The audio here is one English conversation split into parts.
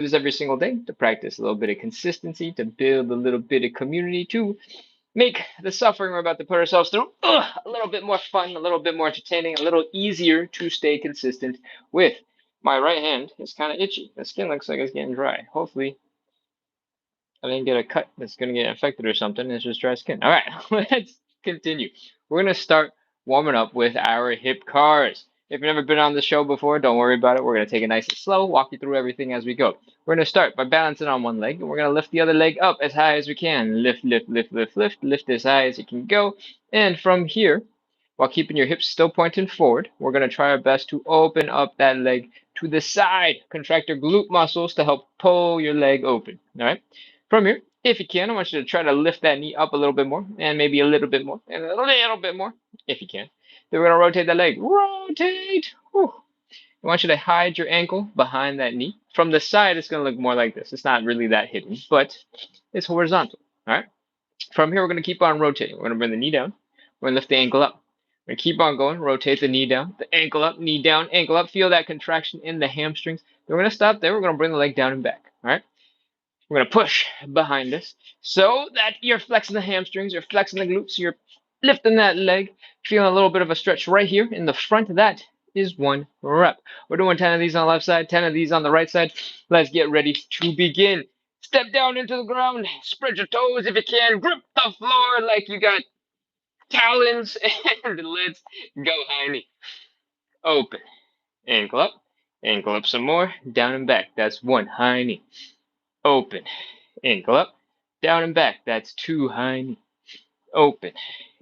this every single day to practice a little bit of consistency, to build a little bit of community, to make the suffering we're about to put ourselves through a little bit more fun, a little bit more entertaining, a little easier to stay consistent with. My right hand is kind of itchy. The skin looks like it's getting dry. Hopefully, I didn't get a cut that's going to get infected or something. It's just dry skin. All right, let's continue. We're going to start warming up with our hip cars. If you've never been on the show before, don't worry about it. We're going to take it nice and slow, walk you through everything as we go. We're going to start by balancing on one leg, and we're going to lift the other leg up as high as we can. Lift, lift, lift, lift, lift, lift as high as you can go. And from here, while keeping your hips still pointing forward, we're going to try our best to open up that leg to the side. Contract your glute muscles to help pull your leg open. All right. From here, if you can, I want you to try to lift that knee up a little bit more, and maybe a little bit more, and a little bit more, if you can. Then we're going to rotate that leg. Rotate. Whew. I want you to hide your ankle behind that knee. From the side, it's going to look more like this. It's not really that hidden, but it's horizontal. All right. From here, we're going to keep on rotating. We're going to bring the knee down. We're going to lift the ankle up. We're going to keep on going. Rotate the knee down, the ankle up, knee down, ankle up. Feel that contraction in the hamstrings. Then we're going to stop there. We're going to bring the leg down and back. All right. We're going to push behind us so that you're flexing the hamstrings, you're flexing the glutes, you're lifting that leg, feeling a little bit of a stretch right here in the front. That is 1 rep. We're doing 10 of these on the left side, 10 of these on the right side. Let's get ready to begin. Step down into the ground, spread your toes if you can, grip the floor like you got talons, and let's go, high knee. Open, ankle up some more, down and back. That's 1, high knee. Open, ankle up, down and back. That's 2, high knee. Open,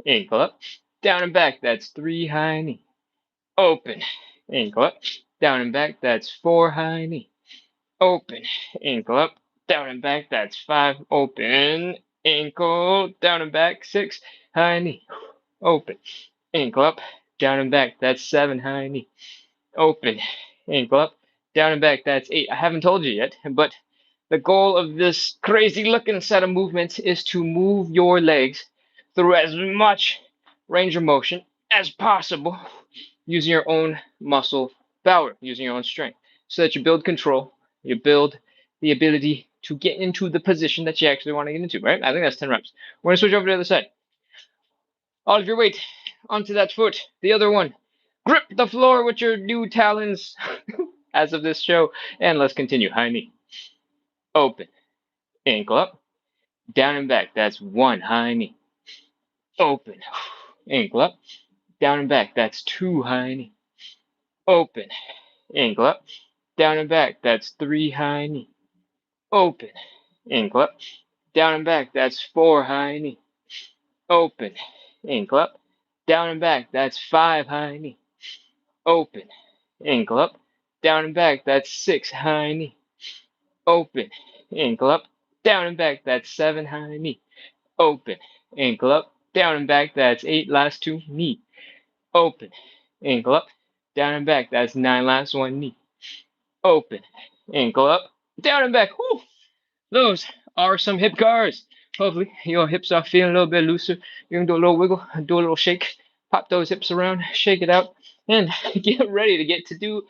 ankle up, down and back. That's 3, high knee. Open, ankle up, down and back. That's 4, high knee. Open, ankle up, down and back. That's 5. Open, ankle, down and back. 6, high knee. Open, ankle up, down and back. That's 7, high knee. Open, ankle up, down and back. That's 8. I haven't told you yet, but the goal of this crazy looking set of movements is to move your legs through as much range of motion as possible using your own muscle power, using your own strength, so that you build control, you build the ability to get into the position that you actually want to get into, right? I think that's 10 reps. We're going to switch over to the other side. All of your weight onto that foot, the other one. Grip the floor with your new talons as of this show, and let's continue. High knee. Open. Ankle up. Down and back. That's 1, high knee. Open. Ankle up. Down and back. That's 2, high knee. Open. Ankle up. Down and back. That's 3, high knee. Open. Ankle up. Down and back. That's 4, high knee. Open. Ankle up. Down and back. That's 5, high knee. Open. Ankle up. Down and back. That's 6, high knee. Open. Ankle up. Down and back. That's 7, high knee. Open. Ankle up. Down and back. That's 8. Last 2. Knee. Open. Ankle up. Down and back. That's 9. Last 1. Knee. Open. Ankle up. Down and back. Whew. Those are some hip cars. Hopefully your hips are feeling a little bit looser. You can do a little wiggle, do a little shake, pop those hips around, shake it out, and get ready to get to do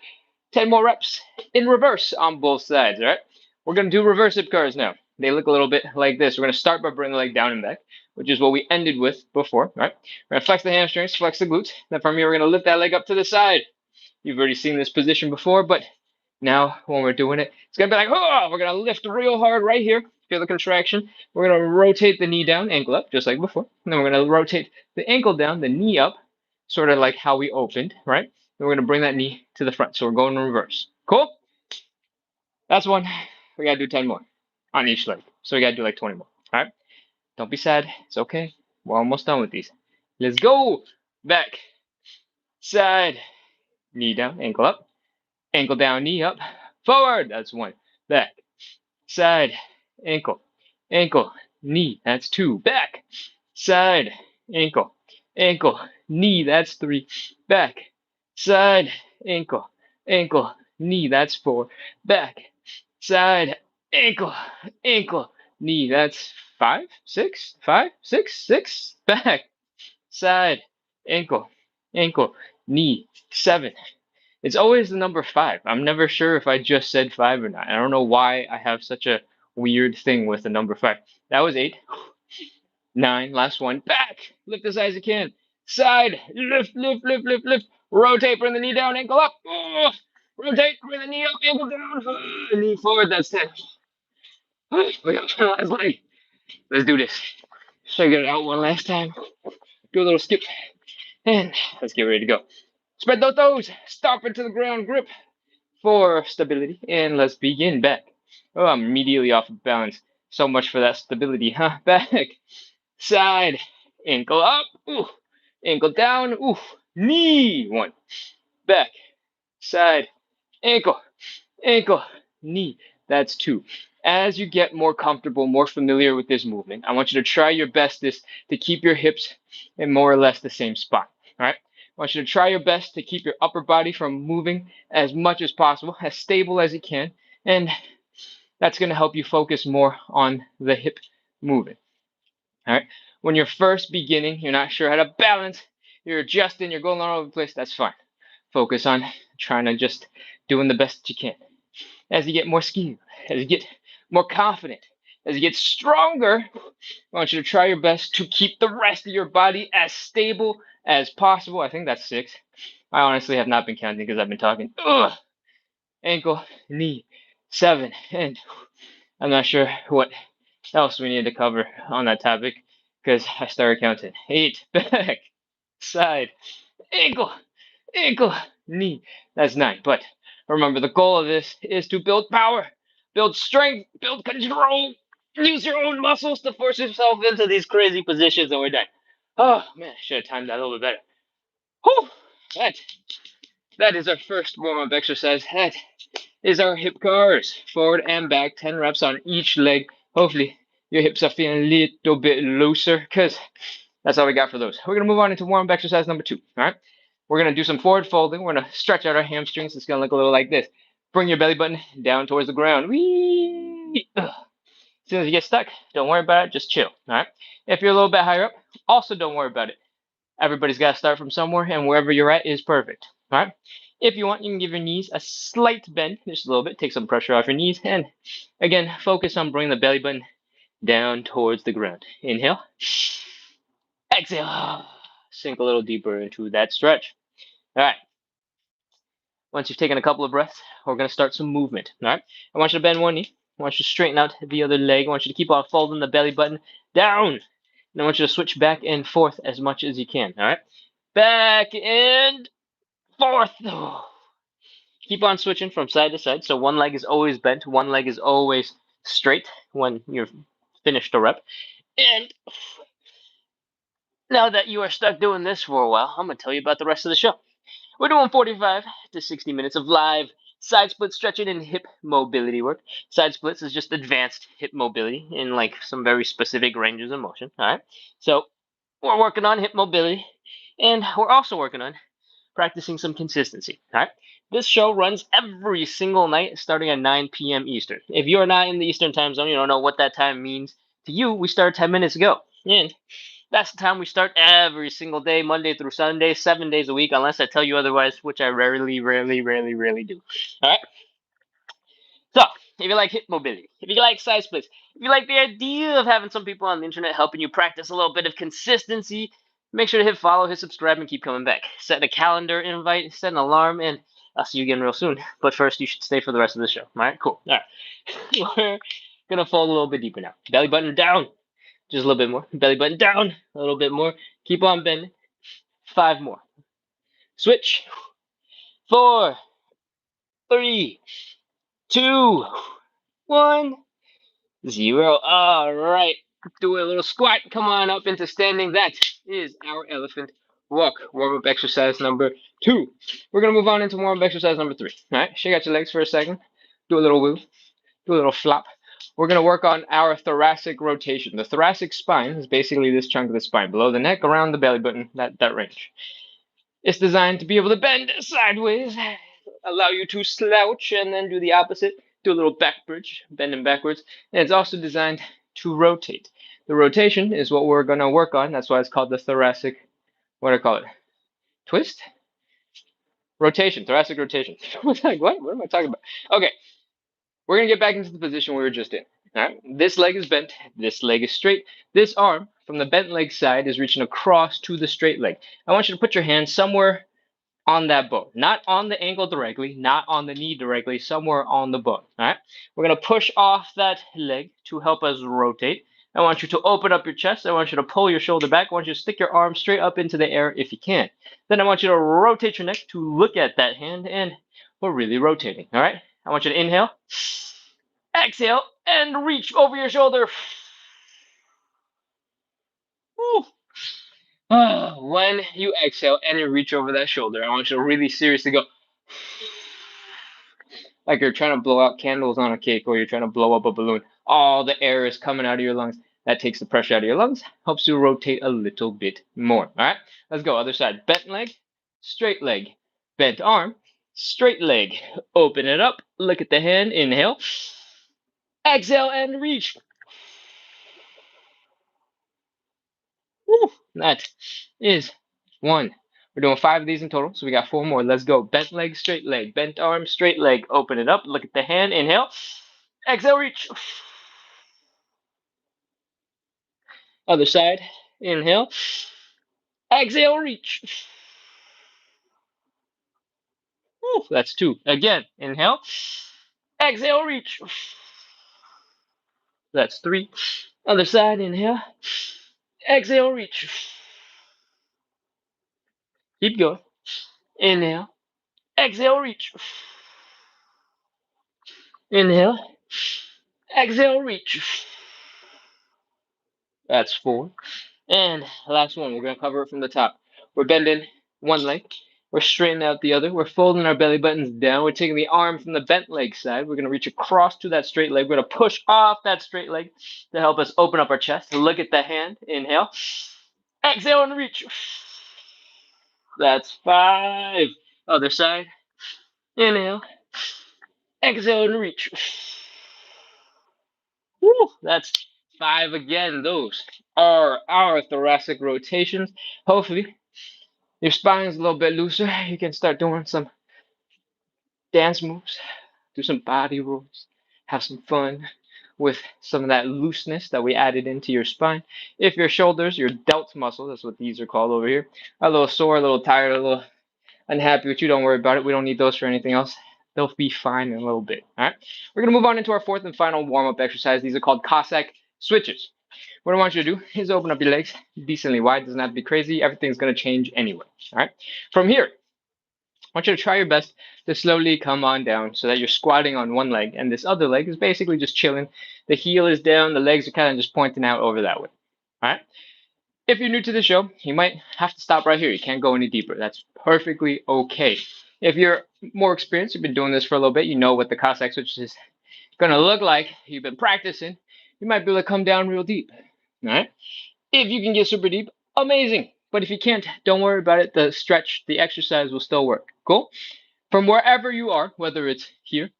10 more reps in reverse on both sides, all right? We're going to do reverse hip cars now. They look a little bit like this. We're going to start by bringing the leg down and back, which is what we ended with before, all right? We're going to flex the hamstrings, flex the glutes. Then from here, we're going to lift that leg up to the side. You've already seen this position before, but now when we're doing it, it's going to be like, oh, we're going to lift real hard right here. Feel the contraction. We're going to rotate the knee down, ankle up, just like before. And then we're going to rotate the ankle down, the knee up, sort of like how we opened, right? And we're going to bring that knee to the front. So we're going in reverse. Cool? That's one. We got to do 10 more on each leg. So we got to do like 20 more. All right? Don't be sad. It's okay. We're almost done with these. Let's go. Back. Side. Knee down, ankle up. Ankle down, knee up. Forward. That's 1. Back. Side. Ankle. Ankle. Knee. That's 2. Back. Side. Ankle. Ankle. Knee. That's 3. Back. Side. Ankle. Ankle. Knee. That's 4. Back. Side. Ankle. Ankle. Knee. That's 5. 6. 5. 6. 6. Back. Side. Ankle. Ankle. Knee. 7. It's always the number 5. I'm never sure if I just said 5 or not. I don't know why I have such a weird thing with the number 5. That was 8. 9, last one. Back. Lift as high as you can. Side. Lift, lift, lift, lift, lift. Rotate. Bring the knee down. Ankle up. Oh. Rotate. Bring the knee up. Ankle down. Knee forward. That's 10. We got the last leg. Let's do this. Should I get it out one last time? Do a little skip. And let's get ready to go. Spread those toes. Stomp into the ground. Grip for stability. And let's begin. Back. Oh, I'm immediately off of balance. So much for that stability, huh? Back. Side. Ankle up. Ooh. Ankle down. Ooh. Knee. 1. Back. Side. Ankle. Ankle. Knee. That's 2. As you get more comfortable, more familiar with this movement, I want you to try your bestest to keep your hips in more or less the same spot. All right? I want you to try your best to keep your upper body from moving as much as possible, as stable as you can, and that's going to help you focus more on the hip movement. All right? When you're first beginning, you're not sure how to balance, you're adjusting, you're going all over the place, that's fine. Focus on trying to just doing the best that you can. As you get more skilled, as you get more confident, as you get stronger, I want you to try your best to keep the rest of your body as stable as possible. I think that's 6. I honestly have not been counting because I've been talking. Ugh. Ankle, knee, 7. And I'm not sure what else we need to cover on that topic because I started counting. 8. Back, side, ankle, ankle, knee. That's 9. But remember, the goal of this is to build power, build strength, build control. Use your own muscles to force yourself into these crazy positions, and we're done. Oh man, I should have timed that a little bit better. Whew, that is our first warm-up exercise. That is our hip cars, forward and back, 10 reps on each leg. Hopefully your hips are feeling a little bit looser because that's all we got for those. We're going to move on into warm-up exercise number 2. All right. We're going to do some forward folding. We're going to stretch out our hamstrings. It's going to look a little like this. Bring your belly button down towards the ground. Whee! Ugh. As soon as you get stuck, don't worry about it. Just chill. All right. If you're a little bit higher up, also don't worry about it. Everybody's got to start from somewhere, and wherever you're at is perfect. All right. If you want, you can give your knees a slight bend, just a little bit. Take some pressure off your knees, and again, focus on bringing the belly button down towards the ground. Inhale. Exhale. Sink a little deeper into that stretch. All right. Once you've taken a couple of breaths, we're going to start some movement. All right. I want you to bend one knee. I want you to straighten out the other leg. I want you to keep on folding the belly button down. And I want you to switch back and forth as much as you can. All right. Back and forth. Oh. Keep on switching from side to side. So one leg is always bent. One leg is always straight when you're finished a rep. And now that you are stuck doing this for a while, I'm going to tell you about the rest of the show. We're doing 45 to 60 minutes of live side split stretching and hip mobility work. Side splits is just advanced hip mobility in like some very specific ranges of motion. All right. So we're working on hip mobility, and we're also working on practicing some consistency. All right. This show runs every single night starting at 9 p.m. Eastern. If you're not in the Eastern time zone, you don't know what that time means to you. We started 10 minutes ago. And that's the time we start every single day, Monday through Sunday, 7 days a week, unless I tell you otherwise, which I rarely do. All right? So, if you like hip mobility, if you like side splits, if you like the idea of having some people on the internet helping you practice a little bit of consistency, make sure to hit follow, hit subscribe, and keep coming back. Set a calendar invite, set an alarm, and I'll see you again real soon. But first, you should stay for the rest of the show. All right? Cool. All right. We're going to fold a little bit deeper now. Belly button down. Just a little bit more. Belly button down. A little bit more. Keep on bending. 5 more. Switch. 4, 3, 2, 1, 0. All right. Do a little squat. Come on up into standing. That is our elephant walk. Warm-up exercise number 2. We're going to move on into warm-up exercise number 3. All right. Shake out your legs for a second. Do a little woo. Do a little flop. We're going to work on our thoracic rotation. The thoracic spine is basically this chunk of the spine below the neck, around the belly button, that range. It's designed to be able to bend sideways, allow you to slouch, and then do the opposite. Do a little back bridge, bending backwards. And it's also designed to rotate. The rotation is what we're going to work on. That's why it's called the thoracic, what do I call it? Twist? Rotation, thoracic rotation. I was like, what? What am I talking about? Okay, we're gonna get back into the position we were just in. All right, this leg is bent, this leg is straight. This arm from the bent leg side is reaching across to the straight leg. I want you to put your hand somewhere on that bone, not on the ankle directly, not on the knee directly, somewhere on the bone. All right, we're gonna push off that leg to help us rotate. I want you to open up your chest. I want you to pull your shoulder back. I want you to stick your arm straight up into the air if you can. Then I want you to rotate your neck to look at that hand, and we're really rotating. All right, I want you to inhale, exhale, and reach over your shoulder. Woo. When you exhale and you reach over that shoulder, I want you to really seriously go like you're trying to blow out candles on a cake or you're trying to blow up a balloon. All the air is coming out of your lungs. That takes the pressure out of your lungs, helps you rotate a little bit more. All right, let's go. Other side. Bent leg, bent arm, straight leg. Open it up. Look at the hand. Inhale. Exhale and reach. Woo, that is one. We're doing 5 of these in total, so we got 4 more. Let's go. Bent leg, straight leg. Bent arm, straight leg. Open it up. Look at the hand. Inhale. Exhale, reach. Other side. Inhale. Exhale, reach. Woo, that's 2. Again. Inhale. Exhale, reach. That's 3. Other side. Inhale. Exhale, reach. Keep going. Inhale. Exhale, reach. Inhale. Exhale, reach. That's 4. And last one, we're going to cover it from the top. We're bending one leg. We're straightening out the other. We're folding our belly buttons down. We're taking the arm from the bent leg side. We're going to reach across to that straight leg. We're going to push off that straight leg to help us open up our chest. Look at the hand. Inhale. Exhale and reach. That's 5. Other side. Inhale. Exhale and reach. Woo, that's 5 again. Those are our thoracic rotations. Hopefully, your spine is a little bit looser. You can start doing some dance moves, do some body rolls, have some fun with some of that looseness that we added into your spine. If your shoulders, your delt muscle, that's what these are called over here, are a little sore, a little tired, a little unhappy with you, don't worry about it. We don't need those for anything else. They'll be fine in a little bit. All right. We're going to move on into our 4th and final warm-up exercise. These are called Cossack switches. What I want you to do is open up your legs decently wide. It doesn't have to be crazy. Everything's going to change anyway. All right. From here, I want you to try your best to slowly come on down so that you're squatting on one leg and this other leg is basically just chilling. The heel is down. The legs are kind of just pointing out over that way. All right. If you're new to the show, you might have to stop right here. You can't go any deeper. That's perfectly okay. If you're more experienced, you've been doing this for a little bit, you know what the Cossack switch is going to look like. You've been practicing. You might be able to come down real deep. All right. If you can get super deep, amazing. But if you can't, don't worry about it. The stretch, the exercise will still work. Cool? From wherever you are, whether it's here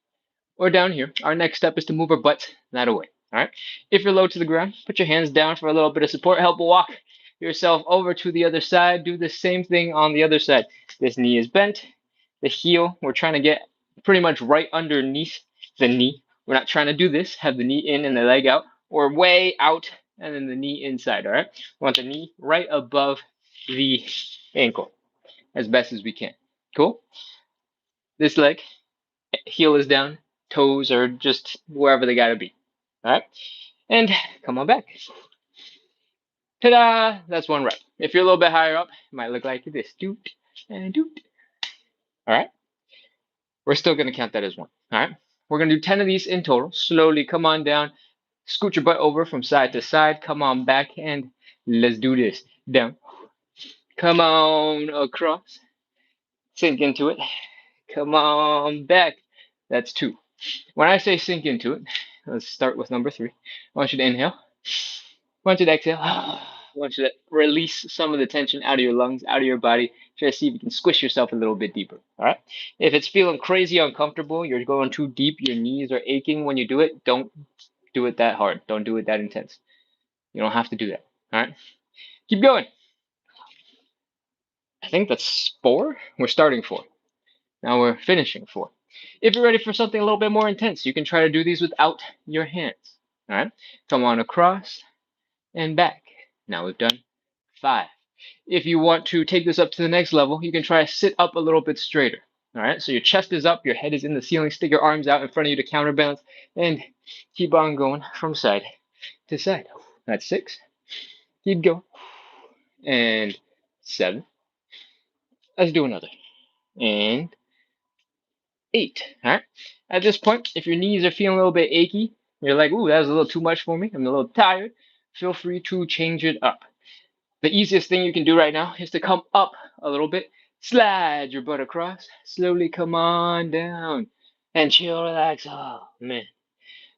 or down here, our next step is to move our butts that away. All right. If you're low to the ground, put your hands down for a little bit of support. Help walk yourself over to the other side. Do the same thing on the other side. This knee is bent. The heel, we're trying to get pretty much right underneath the knee. We're not trying to do this. Have the knee in and the leg out, or way out and then the knee inside. All right. We want the knee right above the ankle as best as we can. Cool. This leg, heel is down, toes are just wherever they gotta be. All right, and come on back. Ta-da! That's 1 rep. If you're a little bit higher up, it might look like this. Doot and doot. All right, we're still gonna count that as 1. All right, we're gonna do 10 of these in total. Slowly come on down, scoot your butt over from side to side. Come on back, and let's do this. Down. Come on across. Sink into it. Come on back. That's 2. When I say sink into it, let's start with number 3. I want you to inhale. I want you to exhale. I want you to release some of the tension out of your lungs, out of your body. Try to see if you can squish yourself a little bit deeper. All right. If it's feeling crazy uncomfortable, you're going too deep, your knees are aching when you do it, don't do it that hard. Don't do it that intense. You don't have to do that. All right. Keep going. I think that's 4. We're starting 4. Now we're finishing 4. If you're ready for something a little bit more intense, you can try to do these without your hands. All right? Come on across and back. Now we've done 5. If you want to take this up to the next level, you can try to sit up a little bit straighter. All right, so your chest is up, your head is in the ceiling, stick your arms out in front of you to counterbalance, and keep on going from side to side. That's 6. Keep going. And 7. Let's do another. And 8. All right. At this point, if your knees are feeling a little bit achy, you're like, ooh, that was a little too much for me, I'm a little tired, feel free to change it up. The easiest thing you can do right now is to come up a little bit, slide your butt across, slowly come on down, and chill, relax. Oh, man.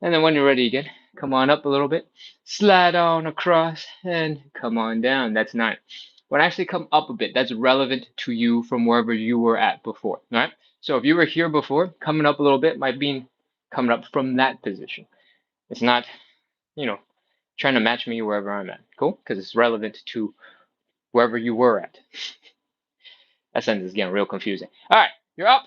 And then when you're ready again, come on up a little bit, slide on across, and come on down. That's 9. When I actually come up a bit, that's relevant to you from wherever you were at before. All right. So if you were here before, coming up a little bit might mean coming up from that position. It's not, you know, trying to match me wherever I'm at. Cool? Because it's relevant to wherever you were at. That sentence is getting real confusing. All right, you're up.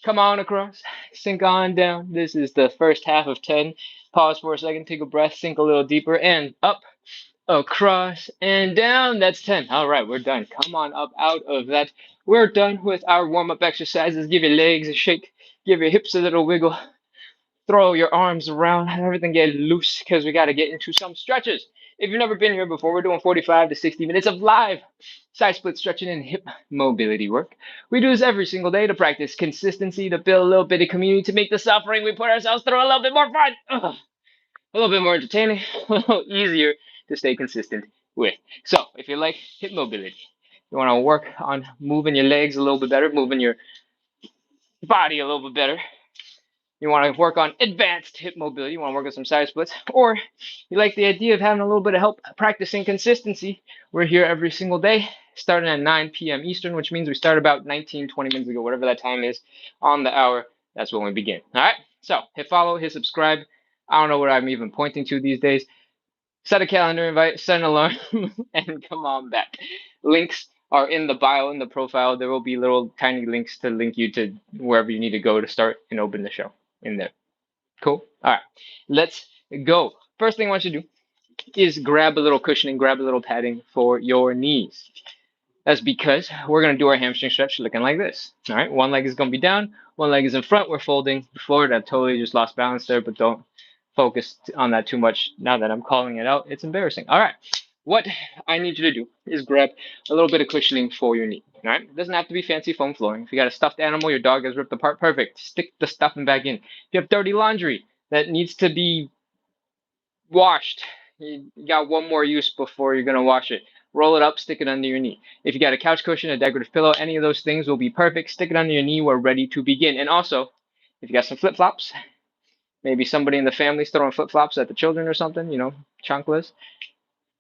Come on across. Sink on down. This is the first half of 10. Pause for a second. Take a breath. Sink a little deeper. And up, across, and down. That's 10. All right, we're done. Come on up out of that. We're done with our warm-up exercises. Give your legs a shake. Give your hips a little wiggle. Throw your arms around. Have everything get loose because we got to get into some stretches. If you've never been here before, we're doing 45 to 60 minutes of live side split stretching and hip mobility work. We do this every single day to practice consistency, to build a little bit of community, to make the suffering we put ourselves through a little bit more fun, a little bit more entertaining, a little easier to stay consistent with. So if you like hip mobility, you want to work on moving your legs a little bit better, moving your body a little bit better, you want to work on advanced hip mobility, you want to work on some side splits, or you like the idea of having a little bit of help practicing consistency, we're here every single day, starting at 9 p.m. Eastern, which means we start about 19, 20 minutes ago, whatever that time is on the hour. That's when we begin. All right? So hit follow, hit subscribe. I don't know what I'm even pointing to these days. Set a calendar invite, set an alarm, and come on back. Links are in the bio, in the profile. There will be little tiny links to link you to wherever you need to go to start and open the show in there. Cool. All right, let's go. First thing I want you to do is grab a little cushioning, grab a little padding for your knees. That's because we're going to do our hamstring stretch looking like this. All right, one leg is going to be down, one leg is in front. We're folding forward. I totally just lost balance there, but don't focus on that too much now that I'm calling it out. It's embarrassing. All right, what I need you to do is grab a little bit of cushioning for your knee. All right, it doesn't have to be fancy foam flooring. If you got a stuffed animal, your dog has ripped apart, perfect. Stick the stuffing back in. If you have dirty laundry that needs to be washed, you got one more use before you're going to wash it. Roll it up, stick it under your knee. If you got a couch cushion, a decorative pillow, any of those things will be perfect. Stick it under your knee. We're ready to begin. And also, if you got some flip flops, maybe somebody in the family's throwing flip flops at the children or something, chanclas,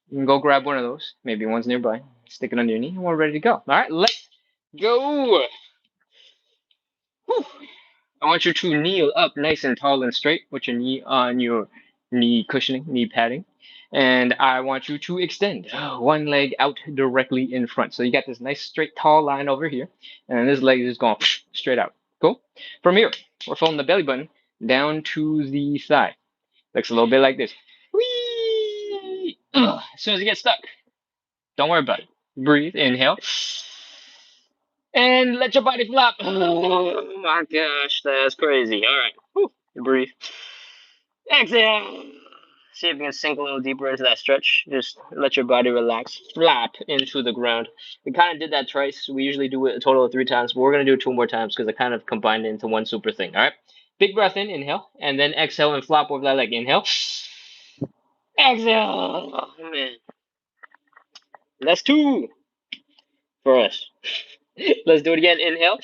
you can go grab one of those. Maybe one's nearby. Stick it under your knee, and we're ready to go. All right, let's go. Whew. I want you to kneel up nice and tall and straight with your knee on your knee cushioning, knee padding. And I want you to extend one leg out directly in front. So you got this nice straight tall line over here. And this leg is going straight out. Cool? From here, we're folding the belly button down to the thigh. Looks a little bit like this. Whee! As soon as you get stuck, don't worry about it. Breathe, inhale. And let your body flop. Oh my gosh, that's crazy. All right. Whew. Breathe. Exhale. See if you can sink a little deeper into that stretch. Just let your body relax. Flop into the ground. We kind of did that twice. We usually do it a total of 3 times, but we're going to do it 2 more times because I kind of combined it into one super thing. All right. Big breath in, inhale, and then exhale and flop over that leg. Inhale. Exhale. Oh, man. That's 2 for us. Let's do it again. Inhale.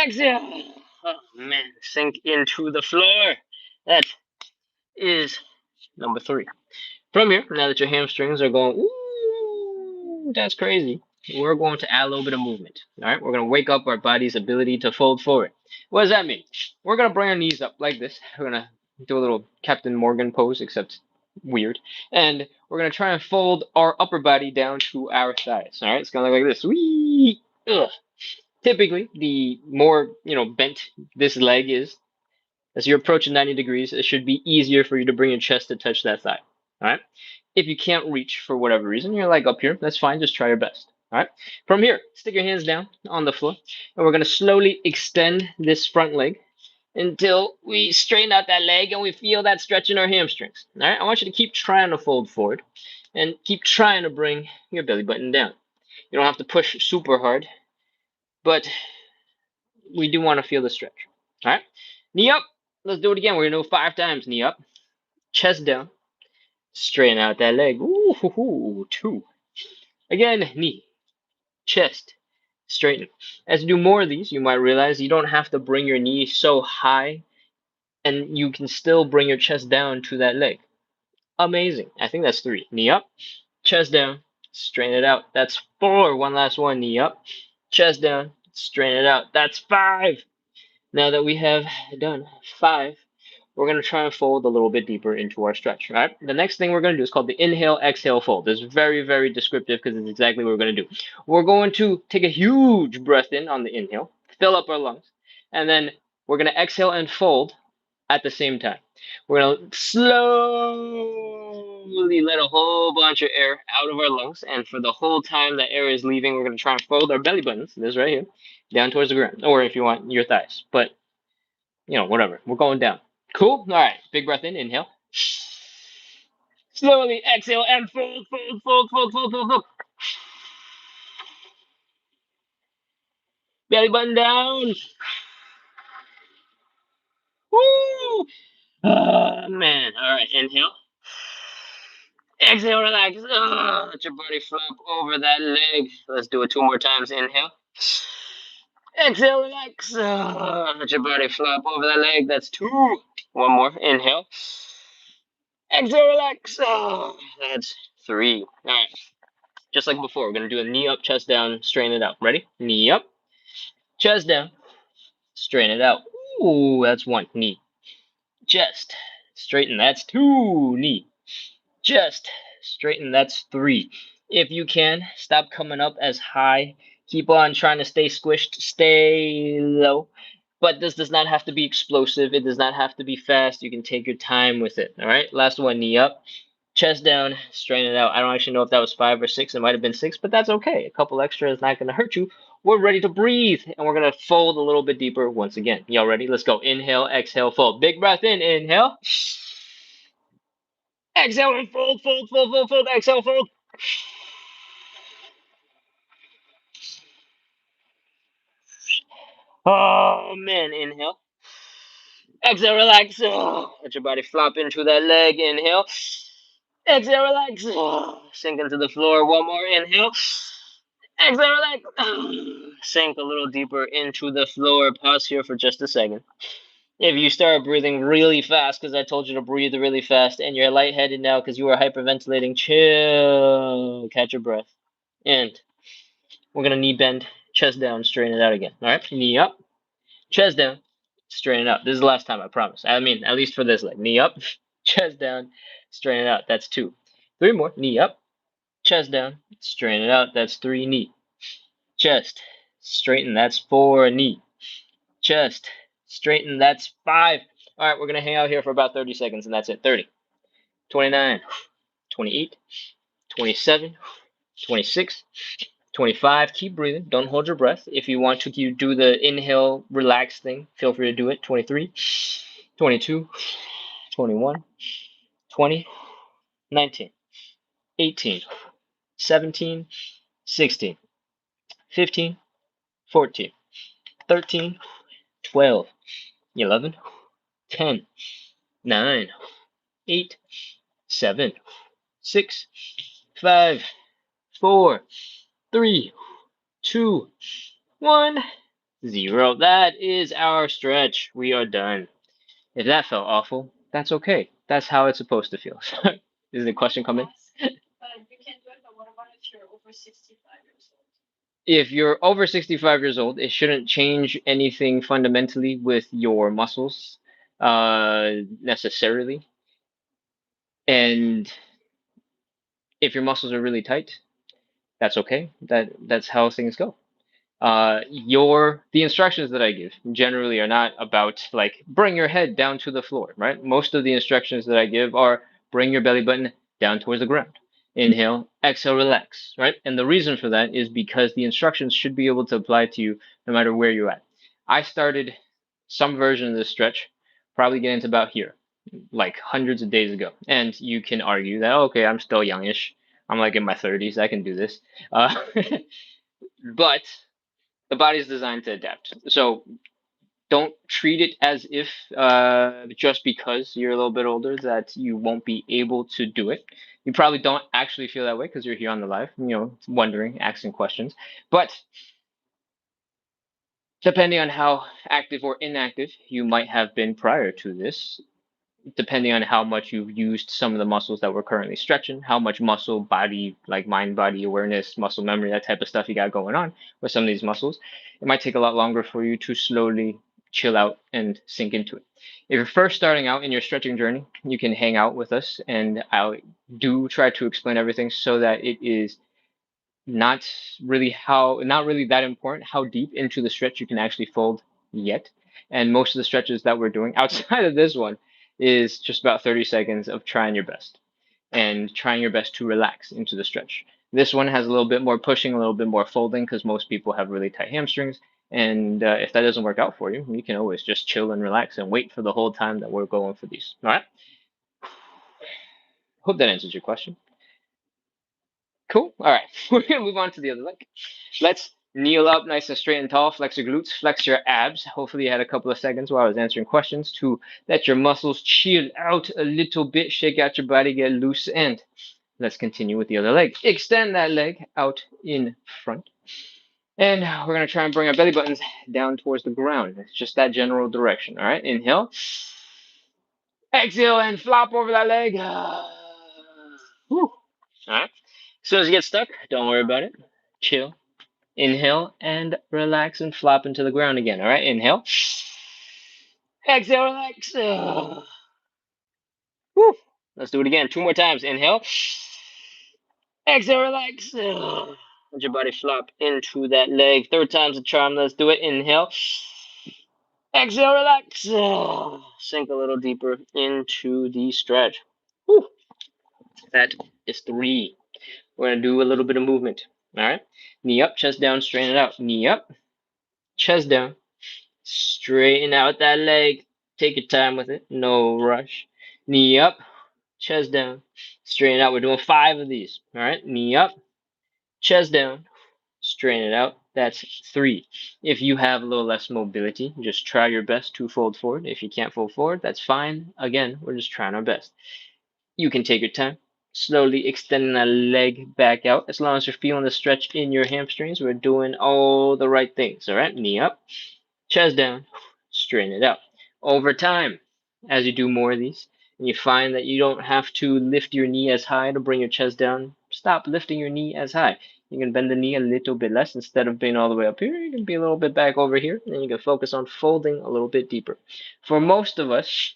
Exhale. Oh, man. Sink into the floor. That is number 3. From here, now that your hamstrings are going, ooh, that's crazy, we're going to add a little bit of movement. All right, we're going to wake up our body's ability to fold forward. What does that mean? We're going to bring our knees up like this. We're going to do a little Captain Morgan pose, except weird. And we're going to try and fold our upper body down to our thighs. All right, it's going to look like this. Whee! Ugh. Typically, the more, bent this leg is, as you're approaching 90 degrees, it should be easier for you to bring your chest to touch that thigh. All right. If you can't reach for whatever reason, you're like up here, that's fine. Just try your best. All right. From here, stick your hands down on the floor, and we're going to slowly extend this front leg until we straighten out that leg and we feel that stretch in our hamstrings. All right. I want you to keep trying to fold forward and keep trying to bring your belly button down. You don't have to push super hard, but we do want to feel the stretch. All right. Knee up. Let's do it again. We're going to do 5 times. Knee up, chest down, straighten out that leg. Ooh, hoo, hoo. 2. Again, knee, chest, straighten. As you do more of these, you might realize you don't have to bring your knee so high, and you can still bring your chest down to that leg. Amazing. I think that's 3. Knee up, chest down, straighten it out. That's 4. One last one. Knee up, chest down, straighten it out. That's 5. Now that we have done 5, we're going to try and fold a little bit deeper into our stretch, right? The next thing we're going to do is called the inhale, exhale, fold. This is very, very descriptive because it's exactly what we're going to do. We're going to take a huge breath in on the inhale, fill up our lungs, and then we're going to exhale and fold at the same time. We're going to slowly let a whole bunch of air out of our lungs, and for the whole time that air is leaving, we're going to try and fold our belly buttons, this right here, down towards the ground, or if you want, your thighs. But whatever. We're going down. Cool? All right. Big breath in. Inhale. Slowly exhale and fold, fold, fold, fold, fold, fold, fold. Belly button down. Woo! Oh, man. All right. Inhale. Exhale, relax. Let your body flop over that leg. Let's do it 2 more times. Inhale. Exhale, relax. Let your body flop over that leg. That's 2. One more. Inhale. Exhale, relax. That's 3. All right. Just like before, we're going to do a knee up, chest down, straighten it out. Ready? Knee up, chest down, straighten it out. Ooh, that's 1. Knee, chest, straighten. That's 2. Knee, chest, straighten. That's 3. If you can, stop coming up as high. Keep on trying to stay squished, stay low. But this does not have to be explosive. It does not have to be fast. You can take your time with it. All right. Last one, knee up, chest down, straighten it out. I don't actually know if that was 5 or 6. It might have been 6, but that's okay. A couple extra is not going to hurt you. We're ready to breathe, and we're going to fold a little bit deeper once again. Y'all ready? Let's go. Inhale, exhale, fold. Big breath in. Inhale. Exhale and fold, fold, fold, fold, fold. Exhale, fold. Oh, man. Inhale. Exhale, relax. Let your body flop into that leg. Inhale. Exhale, relax. Sink into the floor. One more. Inhale. Exhale, relax. Sink a little deeper into the floor. Pause here for just a second. If you start breathing really fast, because I told you to breathe really fast, and you're lightheaded now because you are hyperventilating, chill. Catch your breath. And we're going to knee bend, chest down, straighten it out again. All right? Knee up, chest down, straighten it out. This is the last time, I promise. I mean, at least for this leg. Knee up, chest down, straighten it out. That's 2. 3 more. Knee up, chest down, straighten it out. That's 3. Knee, chest, straighten. That's 4. Knee, chest, straighten. That's 5. All right, we're going to hang out here for about 30 seconds, and that's it. 30, 29, 28, 27, 26, 25. Keep breathing. Don't hold your breath. If you want to you do the inhale, relax thing, feel free to do it. 23, 22, 21, 20, 19, 18, 17, 16, 15, 14, 13, 12, 11, 10, 9, 8, 7, 6, 5, 4, 3, 2, 1, 0. That is our stretch. We are done. If that felt awful, that's okay. That's how it's supposed to feel. Is the question coming? If you're over 65 years old, it shouldn't change anything fundamentally with your muscles necessarily. And if your muscles are really tight, that's okay. That's how things go. The instructions that I give generally are not about like bring your head down to the floor, right? Most of the instructions that I give are bring your belly button down towards the ground. Inhale, exhale, relax, right? And the reason for that is because the instructions should be able to apply to you no matter where you're at. I started some version of this stretch, probably getting to about here, like hundreds of days ago. And you can argue that, okay, I'm still youngish. I'm like in my 30s. I can do this. Uh, but the body is designed to adapt. So don't treat it as if just because you're a little bit older that you won't be able to do it. You probably don't actually feel that way because you're here on the live, wondering, asking questions. But depending on how active or inactive you might have been prior to this, depending on how much you've used some of the muscles that we're currently stretching, how much muscle, body, like mind, body awareness, muscle memory, that type of stuff you got going on with some of these muscles, it might take a lot longer for you to slowly chill out and sink into it. If you're first starting out in your stretching journey, you can hang out with us, and I'll do try to explain everything so that it is not really that important how deep into the stretch you can actually fold yet. And most of the stretches that we're doing outside of this one is just about 30 seconds of trying your best and trying your best to relax into the stretch. This one has a little bit more pushing, a little bit more folding because most people have really tight hamstrings. And if that doesn't work out for you, you can always just chill and relax and wait for the whole time that we're going for these. All right. Hope that answers your question. Cool. All right. We're going to move on to the other leg. Let's kneel up nice and straight and tall. Flex your glutes, flex your abs. Hopefully, you had a couple of seconds while I was answering questions to let your muscles chill out a little bit, shake out your body, get loose, and let's continue with the other leg. Extend that leg out in front. And we're going to try and bring our belly buttons down towards the ground. It's just that general direction. All right. Inhale. Exhale and flop over that leg. Whew. All right. As soon as you get stuck, don't worry about it. Chill. Inhale and relax and flop into the ground again. All right. Inhale. Exhale, relax. Whew. Let's do it again. Two more times. Inhale. Exhale, relax. Let your body flop into that leg. Third time's a charm. Let's do it. Inhale. Exhale, relax. Sink a little deeper into the stretch. Whew. That is three. We're going to do a little bit of movement. All right. Knee up, chest down, straighten it out. Knee up, chest down. Straighten out that leg. Take your time with it. No rush. Knee up, chest down. Straighten out. We're doing 5 of these. All right. Knee up, chest down. Straighten it out. That's 3. If you have a little less mobility, just try your best to fold forward. If you can't fold forward, that's fine. Again, we're just trying our best. You can take your time, slowly extending that leg back out. As long as you're feeling the stretch in your hamstrings, we're doing all the right things. All right, knee up, chest down, straighten it out. Over time, as you do more of these, and you find that you don't have to lift your knee as high to bring your chest down, stop lifting your knee as high. You can bend the knee a little bit less. Instead of being all the way up here, you can be a little bit back over here, and you can focus on folding a little bit deeper. For most of us,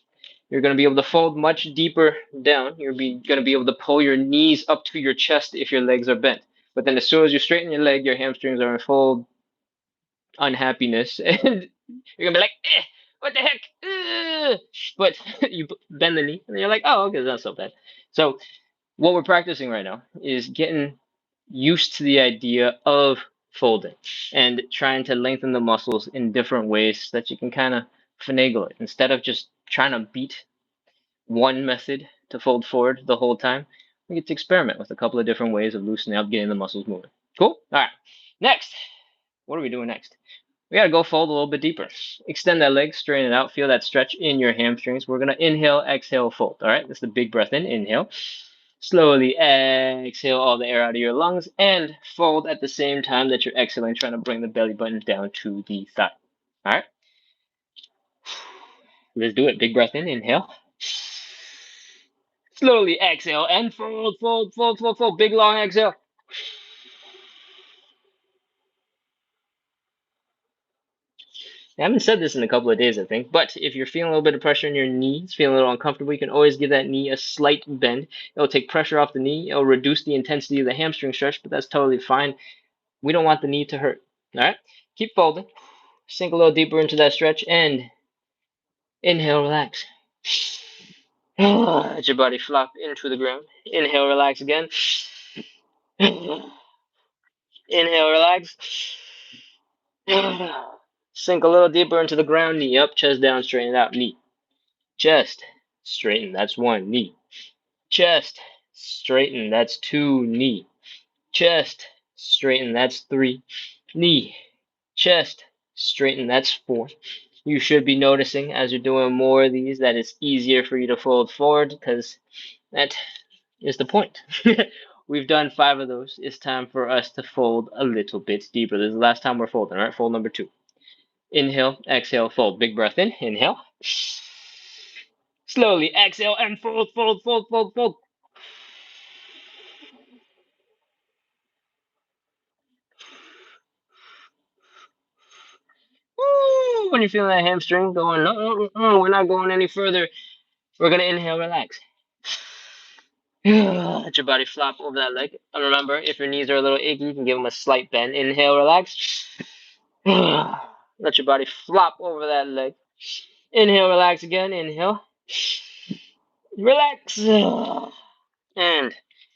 you're going to be able to fold much deeper down. You're going to be able to pull your knees up to your chest if your legs are bent. But then as soon as you straighten your leg, your hamstrings are in full unhappiness. And you're going to be like, what the heck? But you bend the knee and you're like, oh, okay, that's not so bad. So what we're practicing right now is getting used to the idea of folding and trying to lengthen the muscles in different ways so that you can kind of finagle it instead of just trying to beat one method to fold forward the whole time. We get to experiment with a couple of different ways of loosening up, getting the muscles moving. Cool? All right. Next, what are we doing next? We got to go fold a little bit deeper. Extend that leg, straighten it out. Feel that stretch in your hamstrings. We're going to inhale, exhale, fold. All right. That's the big breath in. Inhale. Slowly exhale all the air out of your lungs and fold at the same time that you're exhaling, trying to bring the belly button down to the thigh. All right. Let's do it. Big breath in. Inhale. Slowly exhale and fold, fold, fold, fold, fold. Big long exhale. I haven't said this in a couple of days, I think, but if you're feeling a little bit of pressure in your knees, feeling a little uncomfortable, you can always give that knee a slight bend. It'll take pressure off the knee. It'll reduce the intensity of the hamstring stretch, but that's totally fine. We don't want the knee to hurt. All right. Keep folding. Sink a little deeper into that stretch and inhale, relax. Let your body flop into the ground. Inhale, relax again. Inhale, relax. Sink a little deeper into the ground. Knee up, chest down, straighten it out. Knee, chest, straighten. That's one. Knee, chest, straighten. That's two. Knee, chest, straighten. That's three. Knee, chest, straighten. That's four. You should be noticing as you're doing more of these that it's easier for you to fold forward because that is the point. We've done 5 of those. It's time for us to fold a little bit deeper. This is the last time we're folding, all right? Fold number 2. Inhale, exhale, fold. Big breath in. Inhale. Slowly exhale and fold, fold, fold, fold, fold. Woo! When you're feeling that hamstring going, no, no, no, we're not going any further. We're going to inhale, relax. Let your body flop over that leg. And remember, if your knees are a little achy, you can give them a slight bend. Inhale, relax. Let your body flop over that leg. Inhale, relax again. Inhale. Relax. And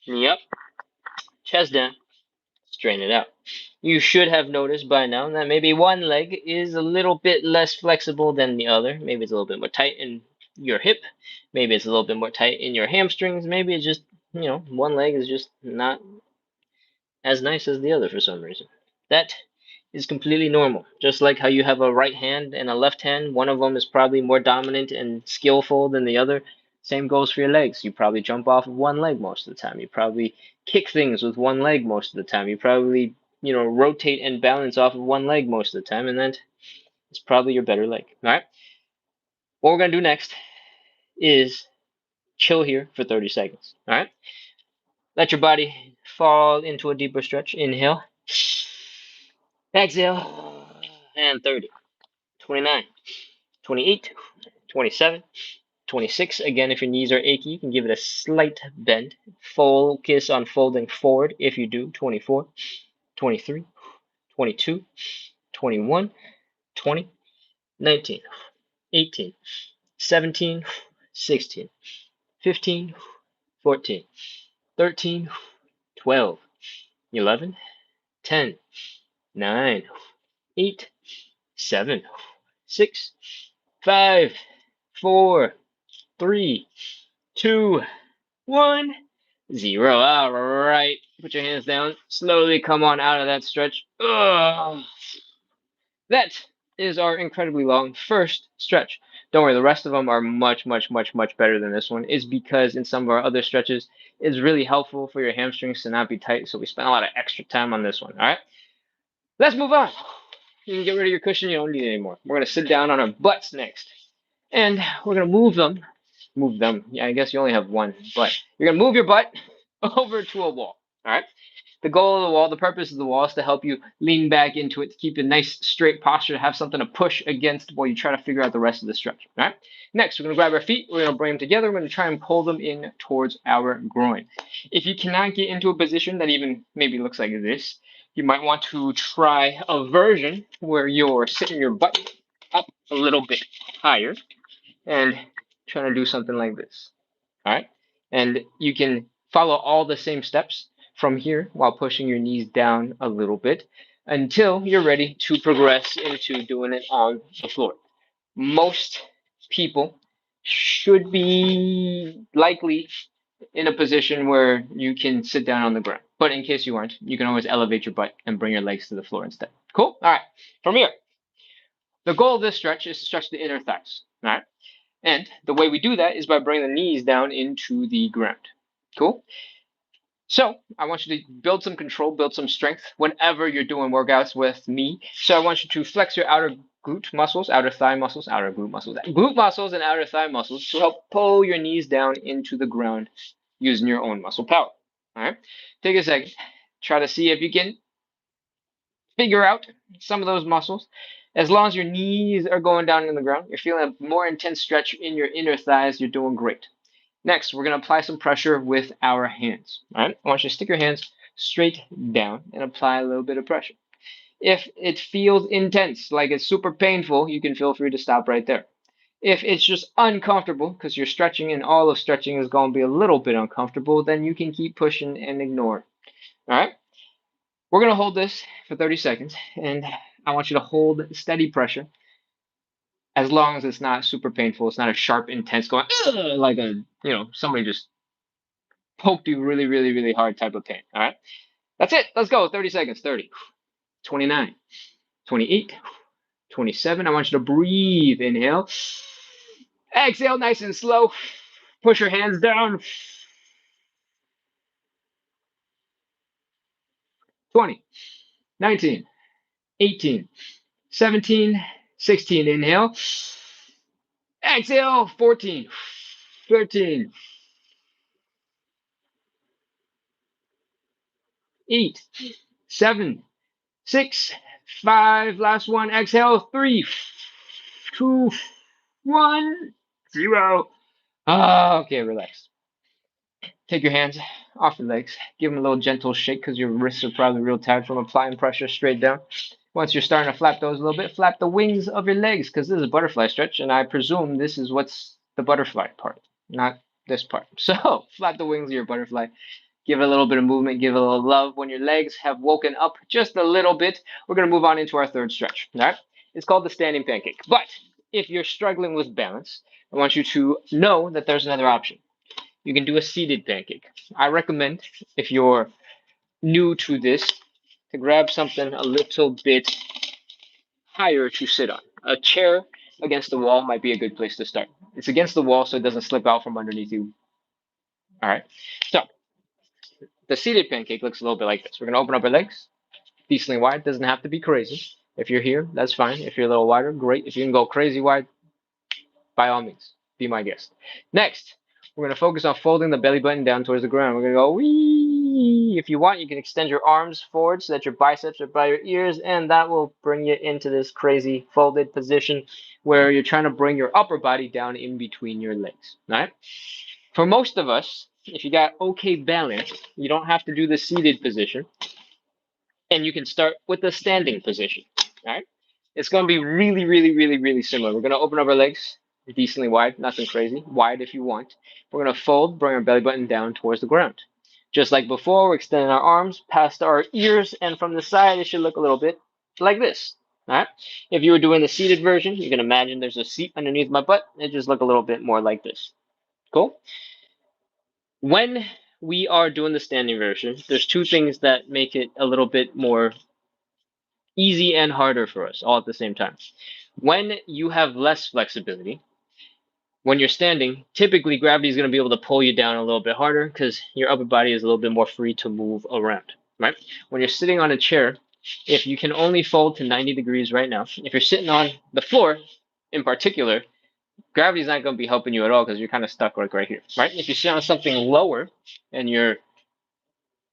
knee up, chest down, straighten it out. You should have noticed by now that maybe one leg is a little bit less flexible than the other. Maybe it's a little bit more tight in your hip. Maybe it's a little bit more tight in your hamstrings. Maybe it's just, one leg is just not as nice as the other for some reason. That is completely normal. Just like how you have a right hand and a left hand, one of them is probably more dominant and skillful than the other. Same goes for your legs. You probably jump off of one leg most of the time. You probably kick things with one leg most of the time. You probably, rotate and balance off of one leg most of the time, and then it's probably your better leg. All right. What we're gonna do next is chill here for 30 seconds. All right. Let your body fall into a deeper stretch. Inhale. Exhale. And 30, 29, 28, 27, 26. Again, if your knees are achy, you can give it a slight bend. Focus on folding forward if you do. 24, 23, 22, 21, 20, 19, 18, 17, 16, 15, 14, 13, 12, 11, 10, 9, 8, 7, 6, 5, 4, 3, 2, 1, 0. All right. Put your hands down. Slowly come on out of that stretch. Ugh. That is our incredibly long first stretch. Don't worry, the rest of them are much, much, much, much better than this one. It's because in some of our other stretches, it's really helpful for your hamstrings to not be tight. So we spent a lot of extra time on this one. All right. Let's move on. You can get rid of your cushion. You don't need it anymore. We're going to sit down on our butts next. And we're going to move them. Move them. Yeah, I guess you only have one butt. You're going to move your butt over to a wall. All right. The goal of the wall, the purpose of the wall is to help you lean back into it, to keep a nice straight posture, to have something to push against while you try to figure out the rest of the stretch. All right. Next, we're going to grab our feet. We're going to bring them together. We're going to try and pull them in towards our groin. If you cannot get into a position that even maybe looks like this, you might want to try a version where you're sitting your butt up a little bit higher and trying to do something like this. All right. And you can follow all the same steps from here while pushing your knees down a little bit until you're ready to progress into doing it on the floor. Most people should be likely in a position where you can sit down on the ground. But in case you aren't, you can always elevate your butt and bring your legs to the floor instead. Cool? All right. From here, the goal of this stretch is to stretch the inner thighs. All right. And the way we do that is by bringing the knees down into the ground. Cool? So I want you to build some control, build some strength whenever you're doing workouts with me. So I want you to flex your outer glute muscles, outer thigh muscles, outer glute muscles and outer thigh muscles to help pull your knees down into the ground using your own muscle power. All right. Take a second. Try to see if you can figure out some of those muscles. As long as your knees are going down in the ground, you're feeling a more intense stretch in your inner thighs, you're doing great. Next, we're going to apply some pressure with our hands. All right, I want you to stick your hands straight down and apply a little bit of pressure. If it feels intense, like it's super painful, you can feel free to stop right there. If it's just uncomfortable, because you're stretching and all of stretching is going to be a little bit uncomfortable, then you can keep pushing and ignore. All right? We're going to hold this for 30 seconds, and I want you to hold steady pressure as long as it's not super painful. It's not a sharp, intense going, "Ugh," like somebody just poked you really, really, really hard type of pain. All right? That's it. Let's go. 30 seconds. 30, 29, 28, 27. I want you to breathe. Inhale. Exhale nice and slow. Push your hands down. 20, 19, 18, 17, 16. Inhale. Exhale. 14, 13, 8, 7, 6, 5. Last one. Exhale. 3, 2, 1, 0. Okay, relax. Take your hands off your legs. Give them a little gentle shake because your wrists are probably real tired from applying pressure straight down. Once you're starting to flap those a little bit, flap the wings of your legs because this is a butterfly stretch, and I presume this is what's the butterfly part, not this part. So flap the wings of your butterfly. Give it a little bit of movement. Give it a little love. When your legs have woken up just a little bit, we're going to move on into our third stretch. All right? It's called the standing pancake. But if you're struggling with balance, I want you to know that there's another option. You can do a seated pancake. I recommend, if you're new to this, to grab something a little bit higher to sit on. A chair against the wall might be a good place to start. It's against the wall so it doesn't slip out from underneath you. All right. So the seated pancake looks a little bit like this. We're going to open up our legs decently wide. Doesn't have to be crazy. If you're here, that's fine. If you're a little wider, great. If you can go crazy wide, by all means, be my guest. Next, we're going to focus on folding the belly button down towards the ground. We're going to go wee. If you want, you can extend your arms forward so that your biceps are by your ears, and that will bring you into this crazy folded position where you're trying to bring your upper body down in between your legs. All right? For most of us, if you got okay balance, you don't have to do the seated position, and you can start with the standing position. All right? It's going to be really, really, really, really similar. We're going to open up our legs decently wide, nothing crazy, wide if you want. We're going to fold, bring our belly button down towards the ground. Just like before, we're extending our arms past our ears, and from the side, it should look a little bit like this. All right. If you were doing the seated version, you can imagine there's a seat underneath my butt. It just look a little bit more like this. Cool. When we are doing the standing version, there's two things that make it a little bit more easy and harder for us all at the same time. When you have less flexibility, when you're standing, typically gravity is going to be able to pull you down a little bit harder because your upper body is a little bit more free to move around, right? When you're sitting on a chair, if you can only fold to 90 degrees right now, if you're sitting on the floor in particular, gravity's not going to be helping you at all because you're kind of stuck like right here, right? If you sit on something lower and you're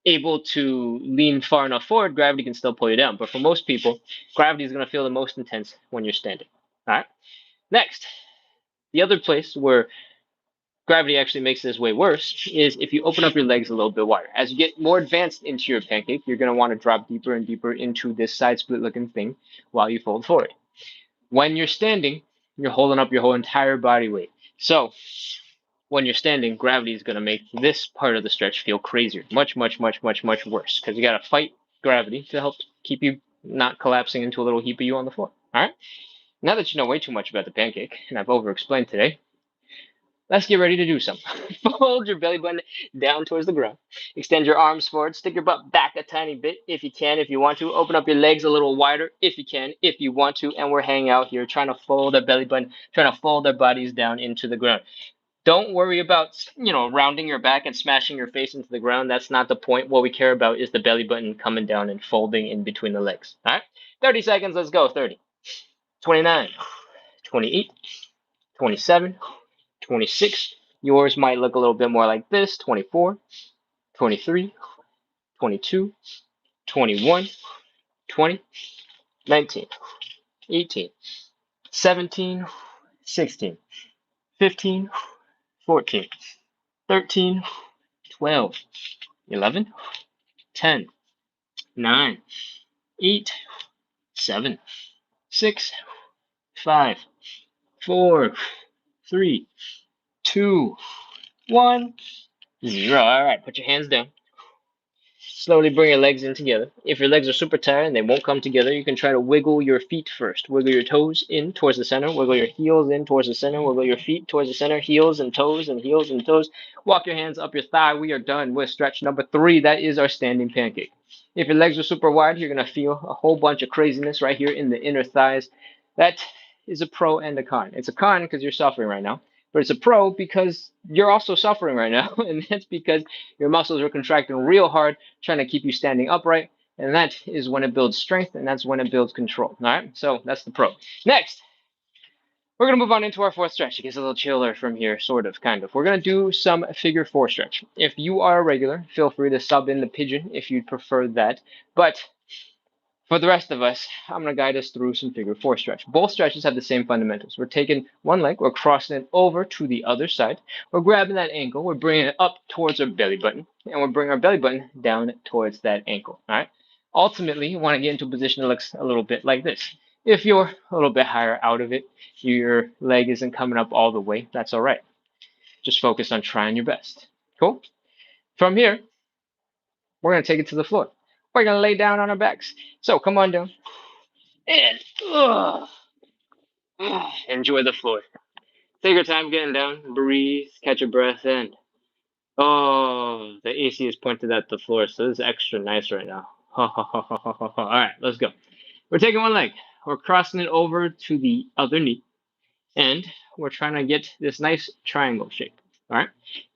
able to lean far enough forward, gravity can still pull you down. But for most people, gravity is going to feel the most intense when you're standing. All right. Next, the other place where gravity actually makes this way worse is if you open up your legs a little bit wider. As you get more advanced into your pancake, you're going to want to drop deeper and deeper into this side split looking thing while you fold forward. When you're standing, you're holding up your whole entire body weight. So when you're standing, gravity is going to make this part of the stretch feel crazier, much, much, much, much, much worse because you got to fight gravity to help keep you not collapsing into a little heap of you on the floor. All right. Now that you know way too much about the pancake, and I've over-explained today, let's get ready to do some. Fold your belly button down towards the ground. Extend your arms forward. Stick your butt back a tiny bit if you can, if you want to. Open up your legs a little wider if you can, if you want to. And we're hanging out here trying to fold our belly button, trying to fold our bodies down into the ground. Don't worry about, rounding your back and smashing your face into the ground. That's not the point. What we care about is the belly button coming down and folding in between the legs. All right? 30 seconds. Let's go. 30, 29, 28, 27, 26. Yours might look a little bit more like this. 24, 23, 22, 21, 20, 19, 18, 17, 16, 15, 14, 13, 12, 11, 10, 9, 8, 7, 6, 5, 4, 3, 2, 1, 0. All right, put your hands down. Slowly bring your legs in together. If your legs are super tired and they won't come together, you can try to wiggle your feet first. Wiggle your toes in towards the center. Wiggle your heels in towards the center. Wiggle your feet towards the center. Heels and toes and heels and toes. Walk your hands up your thigh. We are done with stretch number 3. That is our standing pancake. If your legs are super wide, you're going to feel a whole bunch of craziness right here in the inner thighs. That is a pro and a con. It's a con because you're suffering right now, but it's a pro because you're also suffering right now, and that's because your muscles are contracting real hard trying to keep you standing upright. And that is when it builds strength, and that's when it builds control. All right, so that's the pro. Next, we're going to move on into our 4th stretch. It gets a little chiller from here, sort of, kind of. We're going to do some figure 4 stretch. If you are a regular, feel free to sub in the pigeon if you'd prefer that. But for the rest of us, I'm going to guide us through some figure 4 stretch. Both stretches have the same fundamentals. We're taking one leg, we're crossing it over to the other side. We're grabbing that ankle, we're bringing it up towards our belly button, and we're bringing our belly button down towards that ankle. All right. Ultimately, you want to get into a position that looks a little bit like this. If you're a little bit higher out of it, your leg isn't coming up all the way, that's all right. Just focus on trying your best. Cool? From here, we're going to take it to the floor. We're going to lay down on our backs. So come on down. And enjoy the floor. Take your time getting down. Breathe. Catch your breath in. Oh, the AC is pointed at the floor, so this is extra nice right now. All right, let's go. We're taking one leg. We're crossing it over to the other knee, and we're trying to get this nice triangle shape. All right.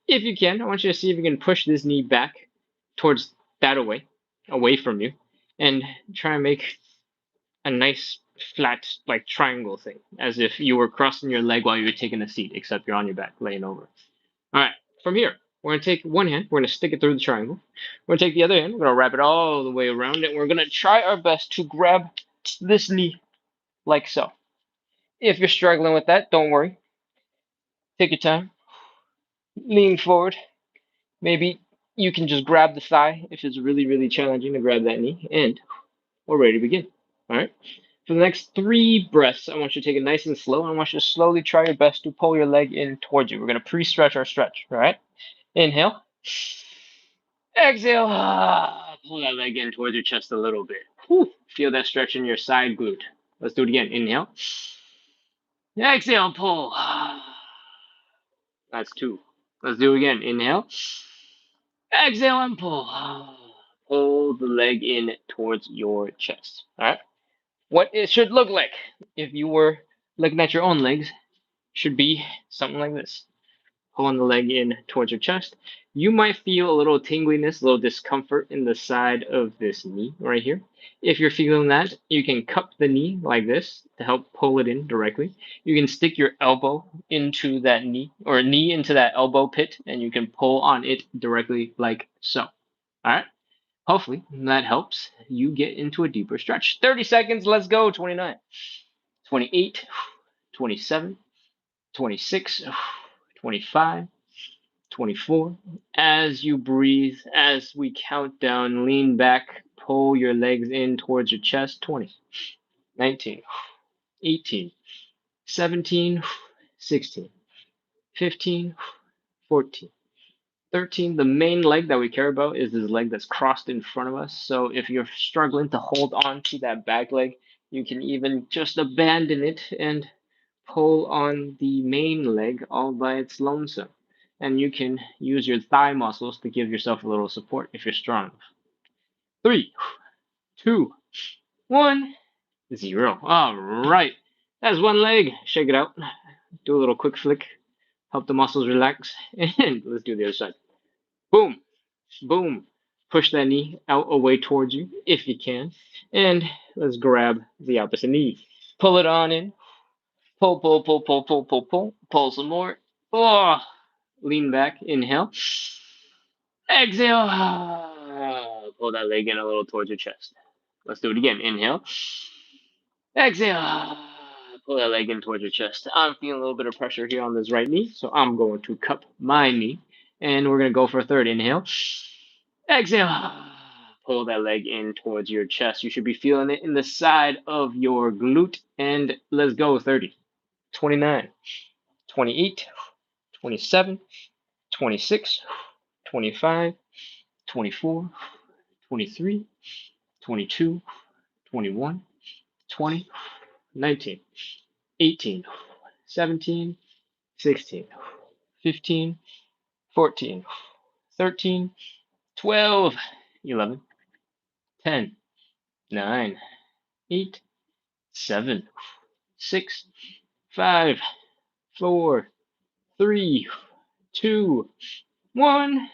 If you can, I want you to see if you can push this knee back towards that away from you, and try and make a nice flat like triangle thing, as if you were crossing your leg while you were taking a seat, except you're on your back laying over. All right, from here, we're gonna take one hand, we're gonna stick it through the triangle. We're gonna take the other hand, we're gonna wrap it all the way around, and we're gonna try our best to grab this knee like so. If you're struggling with that, don't worry. Take your time, lean forward. Maybe you can just grab the thigh if it's really, really challenging to grab that knee, and we're ready to begin. All right. For the next 3 breaths, I want you to take it nice and slow. I want you to slowly try your best to pull your leg in towards you. We're going to pre-stretch our stretch. All right. Inhale. Exhale. Pull that leg in towards your chest a little bit. Whew. Feel that stretch in your side glute. Let's do it again. Inhale. Exhale. Pull. That's 2. Let's do it again. Inhale. Exhale and pull. Pull the leg in towards your chest. All right. What it should look like if you were looking at your own legs should be something like this. Pulling the leg in towards your chest. You might feel a little tingliness, a little discomfort in the side of this knee right here. If you're feeling that, you can cup the knee like this to help pull it in directly. You can stick your elbow into that knee, or knee into that elbow pit, and you can pull on it directly like so. All right? Hopefully that helps you get into a deeper stretch. 30 seconds, let's go. 29, 28, 27, 26, 25, 24. As you breathe, as we count down, lean back, pull your legs in towards your chest. 20, 19, 18, 17, 16, 15, 14, 13. The main leg that we care about is this leg that's crossed in front of us. So if you're struggling to hold on to that back leg, you can even just abandon it and pull on the main leg all by its lonesome. And you can use your thigh muscles to give yourself a little support if you're strong. 3, 2, 1, 0. All right. That's one leg. Shake it out. Do a little quick flick. Help the muscles relax. And let's do the other side. Boom. Boom. Push that knee out away towards you if you can. And let's grab the opposite knee. Pull it on in. Pull, pull, pull, pull, pull, pull, pull. Pull some more. Oh, lean back. Inhale. Exhale. Pull that leg in a little towards your chest. Let's do it again. Inhale. Exhale. Pull that leg in towards your chest. I'm feeling a little bit of pressure here on this right knee, so I'm going to cup my knee. And we're going to go for a third. Inhale. Exhale. pull that leg in towards your chest. You should be feeling it in the side of your glute. And let's go. 30, 29, 28, 27, 26, 25, 24, 23, 22, 21, 20, 19, 18, 17, 16, 15, 14, 13, 12, 11, 10, 9, 8, 7, 6, 5, 4, 3, 2, 1,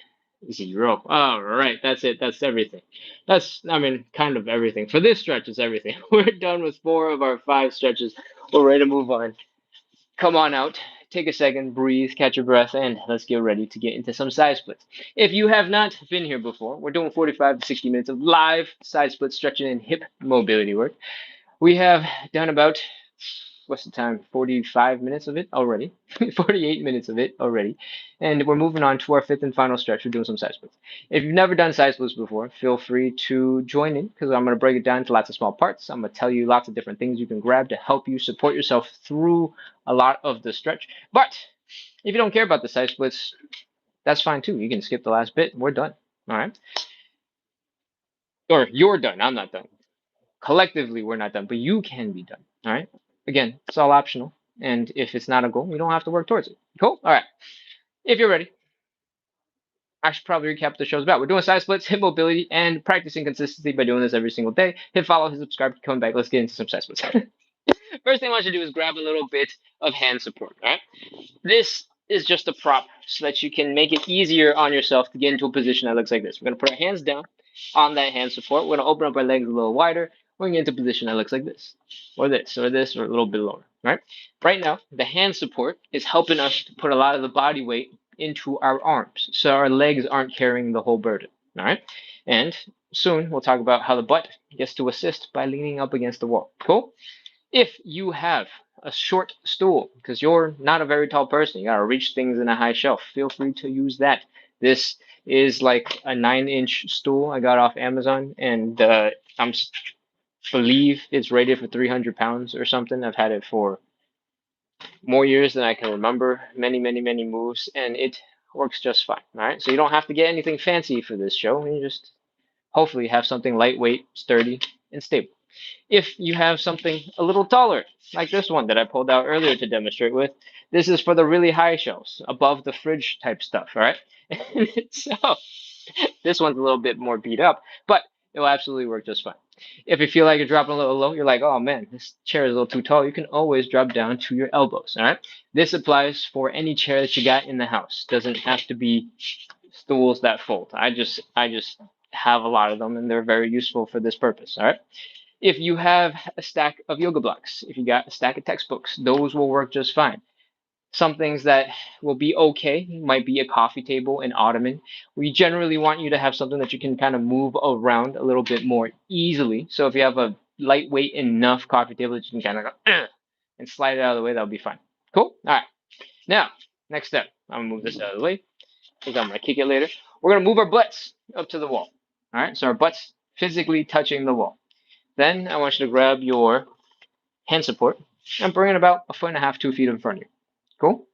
0. All right, that's it. That's everything. I mean, kind of everything. For this stretch, is everything. We're done with 4 of our 5 stretches. We're ready to move on. Come on out, take a second, breathe, catch your breath, and let's get ready to get into some side splits. If you have not been here before, we're doing 45 to 60 minutes of live side split stretching and hip mobility work. We have done about, what's the time, 45 minutes of it already, 48 minutes of it already, and we're moving on to our 5th and final stretch. We're doing some side splits. If you've never done side splits before, feel free to join in because I'm going to break it down into lots of small parts. I'm going to tell you lots of different things you can grab to help you support yourself through a lot of the stretch. But if you don't care about the side splits, that's fine too. You can skip the last bit. We're done. All right. Or you're done. I'm not done. Collectively, we're not done, but you can be done. All right. Again, it's all optional. And if it's not a goal, you don't have to work towards it. Cool? All right. If you're ready, I should probably recap what the show's about. We're doing side splits, hip mobility, and practicing consistency by doing this every single day. Hit follow, hit subscribe, come back. Let's get into some side splits. First thing I want you to do is grab a little bit of hand support. All right. This is just a prop so that you can make it easier on yourself to get into a position that looks like this. We're going to put our hands down on that hand support. We're going to open up our legs a little wider. We're going to get into a position that looks like this, or this, or this, or a little bit lower. Right? Right now, the hand support is helping us to put a lot of the body weight into our arms, so our legs aren't carrying the whole burden. All right? And soon we'll talk about how the butt gets to assist by leaning up against the wall. Cool? If you have a short stool, because you're not a very tall person, you gotta reach things in a high shelf, feel free to use that. This is like a 9-inch stool I got off Amazon, and I'm believe it's rated for 300 pounds or something. I've had it for more years than I can remember, many, many, many moves, and it works just fine. All right, so you don't have to get anything fancy for this show. You just hopefully have something lightweight, sturdy, and stable. If you have something a little taller, like this one that I pulled out earlier to demonstrate with, this is for the really high shelves, above the fridge type stuff, all right? So this one's a little bit more beat up, but it will absolutely work just fine. If you feel like you're dropping a little low, you're like, oh man, this chair is a little too tall, you can always drop down to your elbows, all right? This applies for any chair that you got in the house. Doesn't have to be stools that fold. I just have a lot of them and they're very useful for this purpose, all right? If you have a stack of yoga blocks, if you got a stack of textbooks, those will work just fine. Some things that will be okay might be a coffee table, an ottoman. We generally want you to have something that you can kind of move around a little bit more easily. So if you have a lightweight enough coffee table that you can kind of go and slide it out of the way, that'll be fine. Cool? All right. Now, next step. I'm going to move this out of the way because I'm going to kick it later. We're going to move our butts up to the wall. All right. So our butts physically touching the wall. Then I want you to grab your hand support and bring it about 1.5 to 2 feet in front of you. Cool?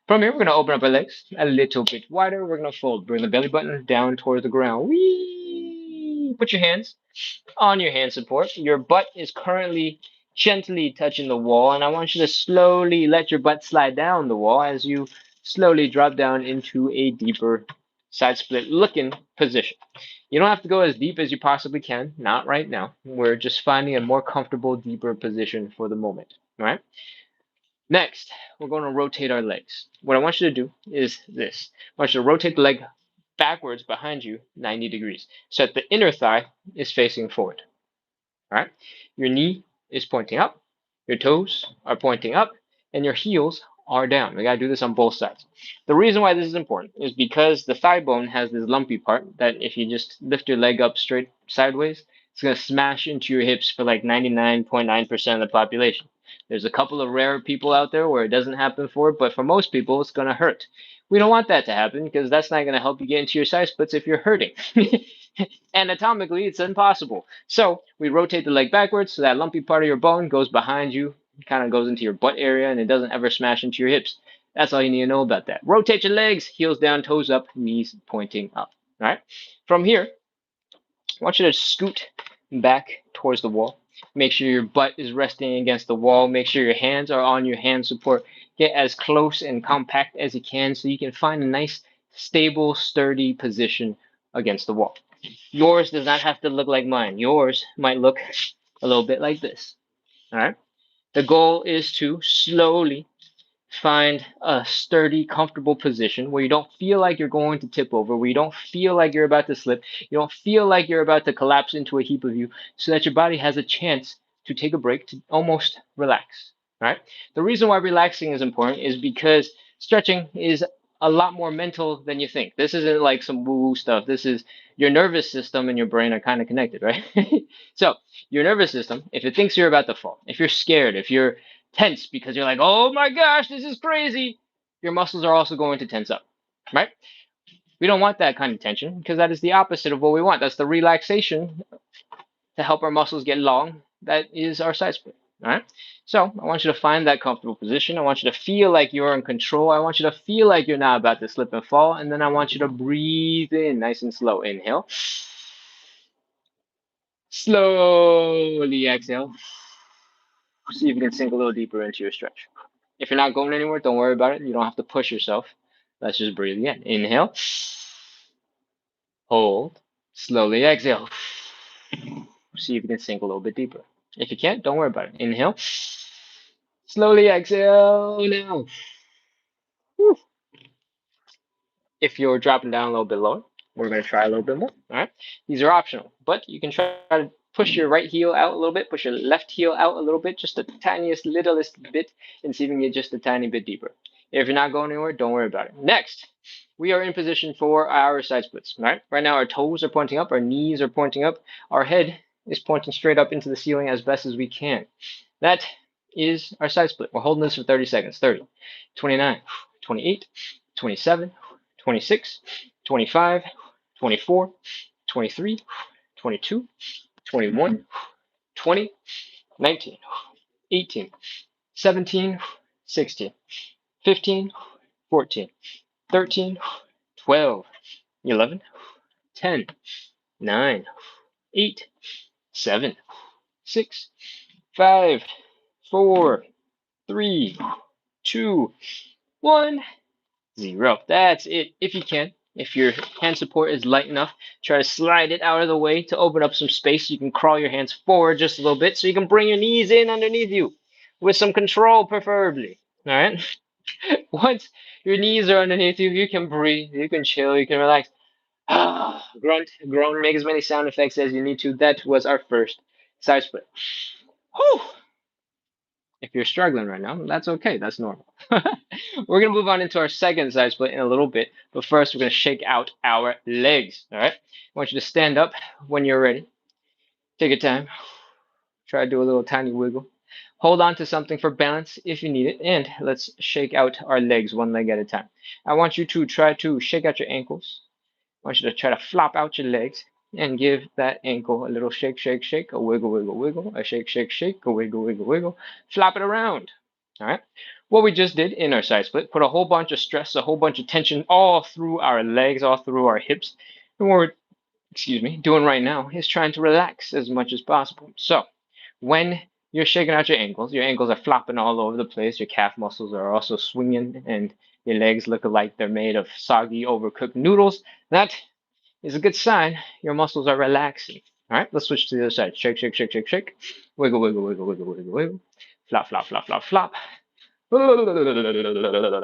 From here, we're going to open up our legs a little bit wider. We're going to fold. Bring the belly button down towards the ground. Whee! Put your hands on your hand support. Your butt is currently gently touching the wall, and I want you to slowly let your butt slide down the wall as you slowly drop down into a deeper side split looking position. You don't have to go as deep as you possibly can, not right now. We're just finding a more comfortable, deeper position for the moment. All right. Next, we're going to rotate our legs. What I want you to do is this. I want you to rotate the leg backwards behind you 90 degrees so that the inner thigh is facing forward. All right. Your knee is pointing up, your toes are pointing up, and your heels are down. We got to do this on both sides. The reason why this is important is because the thigh bone has this lumpy part that if you just lift your leg up straight sideways, it's going to smash into your hips for like 99.9% of the population. There's a couple of rare people out there where it doesn't happen for, but for most people, it's going to hurt. We don't want that to happen because that's not going to help you get into your side splits if you're hurting. Anatomically, it's impossible. So we rotate the leg backwards so that lumpy part of your bone goes behind you, kind of goes into your butt area, and it doesn't ever smash into your hips. That's all you need to know about that. Rotate your legs, heels down, toes up, knees pointing up. All right. From here, I want you to scoot back towards the wall. Make sure your butt is resting against the wall. Make sure your hands are on your hand support. Get as close and compact as you can so you can find a nice, stable, sturdy position against the wall. Yours does not have to look like mine. Yours might look a little bit like this. All right. The goal is to slowly find a sturdy, comfortable position where you don't feel like you're going to tip over, where you don't feel like you're about to slip, you don't feel like you're about to collapse into a heap of you, so that your body has a chance to take a break, to almost relax. Right? The reason why relaxing is important is because stretching is a lot more mental than you think. This isn't like some woo-woo stuff. This is your nervous system and your brain are kind of connected, right? So your nervous system, if it thinks you're about to fall, if you're scared, if you're tense because you're like, oh my gosh, this is crazy, your muscles are also going to tense up, right? We don't want that kind of tension because that is the opposite of what we want. That's the relaxation to help our muscles get long. That is our side split, all right? So I want you to find that comfortable position. I want you to feel like you're in control. I want you to feel like you're not about to slip and fall. And then I want you to breathe in nice and slow. Inhale. Slowly exhale. See if you can sink a little deeper into your stretch. If you're not going anywhere, don't worry about it. You don't have to push yourself. Let's just breathe again. Inhale. Hold. Slowly exhale. See if you can sink a little bit deeper. If you can't, don't worry about it. Inhale. Slowly exhale now. Whew. If you're dropping down a little bit lower, we're going to try a little bit more. All right. These are optional, but you can try to push your right heel out a little bit, push your left heel out a little bit, just the tiniest, littlest bit, and see if you can get just a tiny bit deeper. If you're not going anywhere, don't worry about it. Next, we are in position for our side splits. All right. Right now, our toes are pointing up, our knees are pointing up, our head is pointing straight up into the ceiling as best as we can. That is our side split. We're holding this for 30 seconds. 30, 29, 28, 27, 26, 25, 24, 23, 22, 21, 20, 19, 18, 17, 16, 15, 14, 13, 12, 11, 10, 9, 8, 7, 6, 5, 4, 3, 2, 1, 0. That's it. If you can, if your hand support is light enough, try to slide it out of the way to open up some space. You can crawl your hands forward just a little bit so you can bring your knees in underneath you with some control, preferably. All right. Once your knees are underneath you, you can breathe, you can chill, you can relax. Grunt, groan, make as many sound effects as you need to. That was our first side split. Whew. If you're struggling right now, that's okay. That's normal. We're going to move on into our second side split in a little bit. But first, we're going to shake out our legs. All right. I want you to stand up when you're ready. Take your time. Try to do a little tiny wiggle. Hold on to something for balance if you need it. And let's shake out our legs one leg at a time. I want you to try to shake out your ankles. I want you to try to flop out your legs and give that ankle a little shake, shake, shake, a wiggle, wiggle, wiggle, a shake, shake, shake, a wiggle, wiggle, wiggle. Flop it around. All right. What we just did in our side split, put a whole bunch of stress, a whole bunch of tension all through our legs, all through our hips. And what we're, doing right now is trying to relax as much as possible. So when you're shaking out your ankles are flopping all over the place, your calf muscles are also swinging, and your legs look like they're made of soggy, overcooked noodles. That is a good sign your muscles are relaxing. All right, let's switch to the other side. Shake, shake, shake, shake, shake. Wiggle, wiggle, wiggle, wiggle, wiggle, wiggle. Flop, flop, flop, flop, flop. And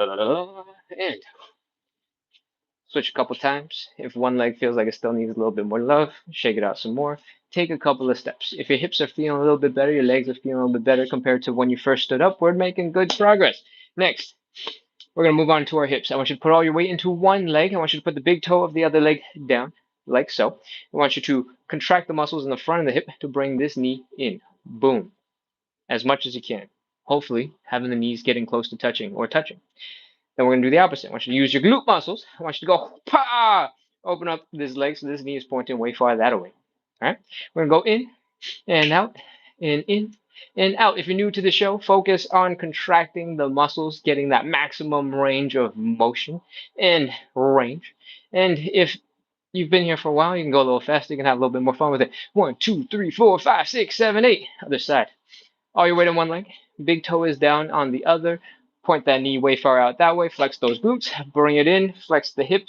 switch a couple times. If one leg feels like it still needs a little bit more love, shake it out some more. Take a couple of steps. If your hips are feeling a little bit better, your legs are feeling a little bit better compared to when you first stood up, we're making good progress. Next, we're going to move on to our hips. I want you to put all your weight into one leg. I want you to put the big toe of the other leg down, like so. I want you to contract the muscles in the front of the hip to bring this knee in. Boom. As much as you can. Hopefully, having the knees getting close to touching or touching. Then we're gonna do the opposite. I want you to use your glute muscles. I want you to go, pa! Open up this leg so this knee is pointing way far that way. All right? We're gonna go in, in, and out. If you're new to the show, focus on contracting the muscles, getting that maximum range of motion and range. And if you've been here for a while, you can go a little faster. You can have a little bit more fun with it. 1, 2, 3, 4, 5, 6, 7, 8. Other side. All your weight on one leg. Big toe is down on the other. Point that knee way far out that way. Flex those glutes. Bring it in. Flex the hip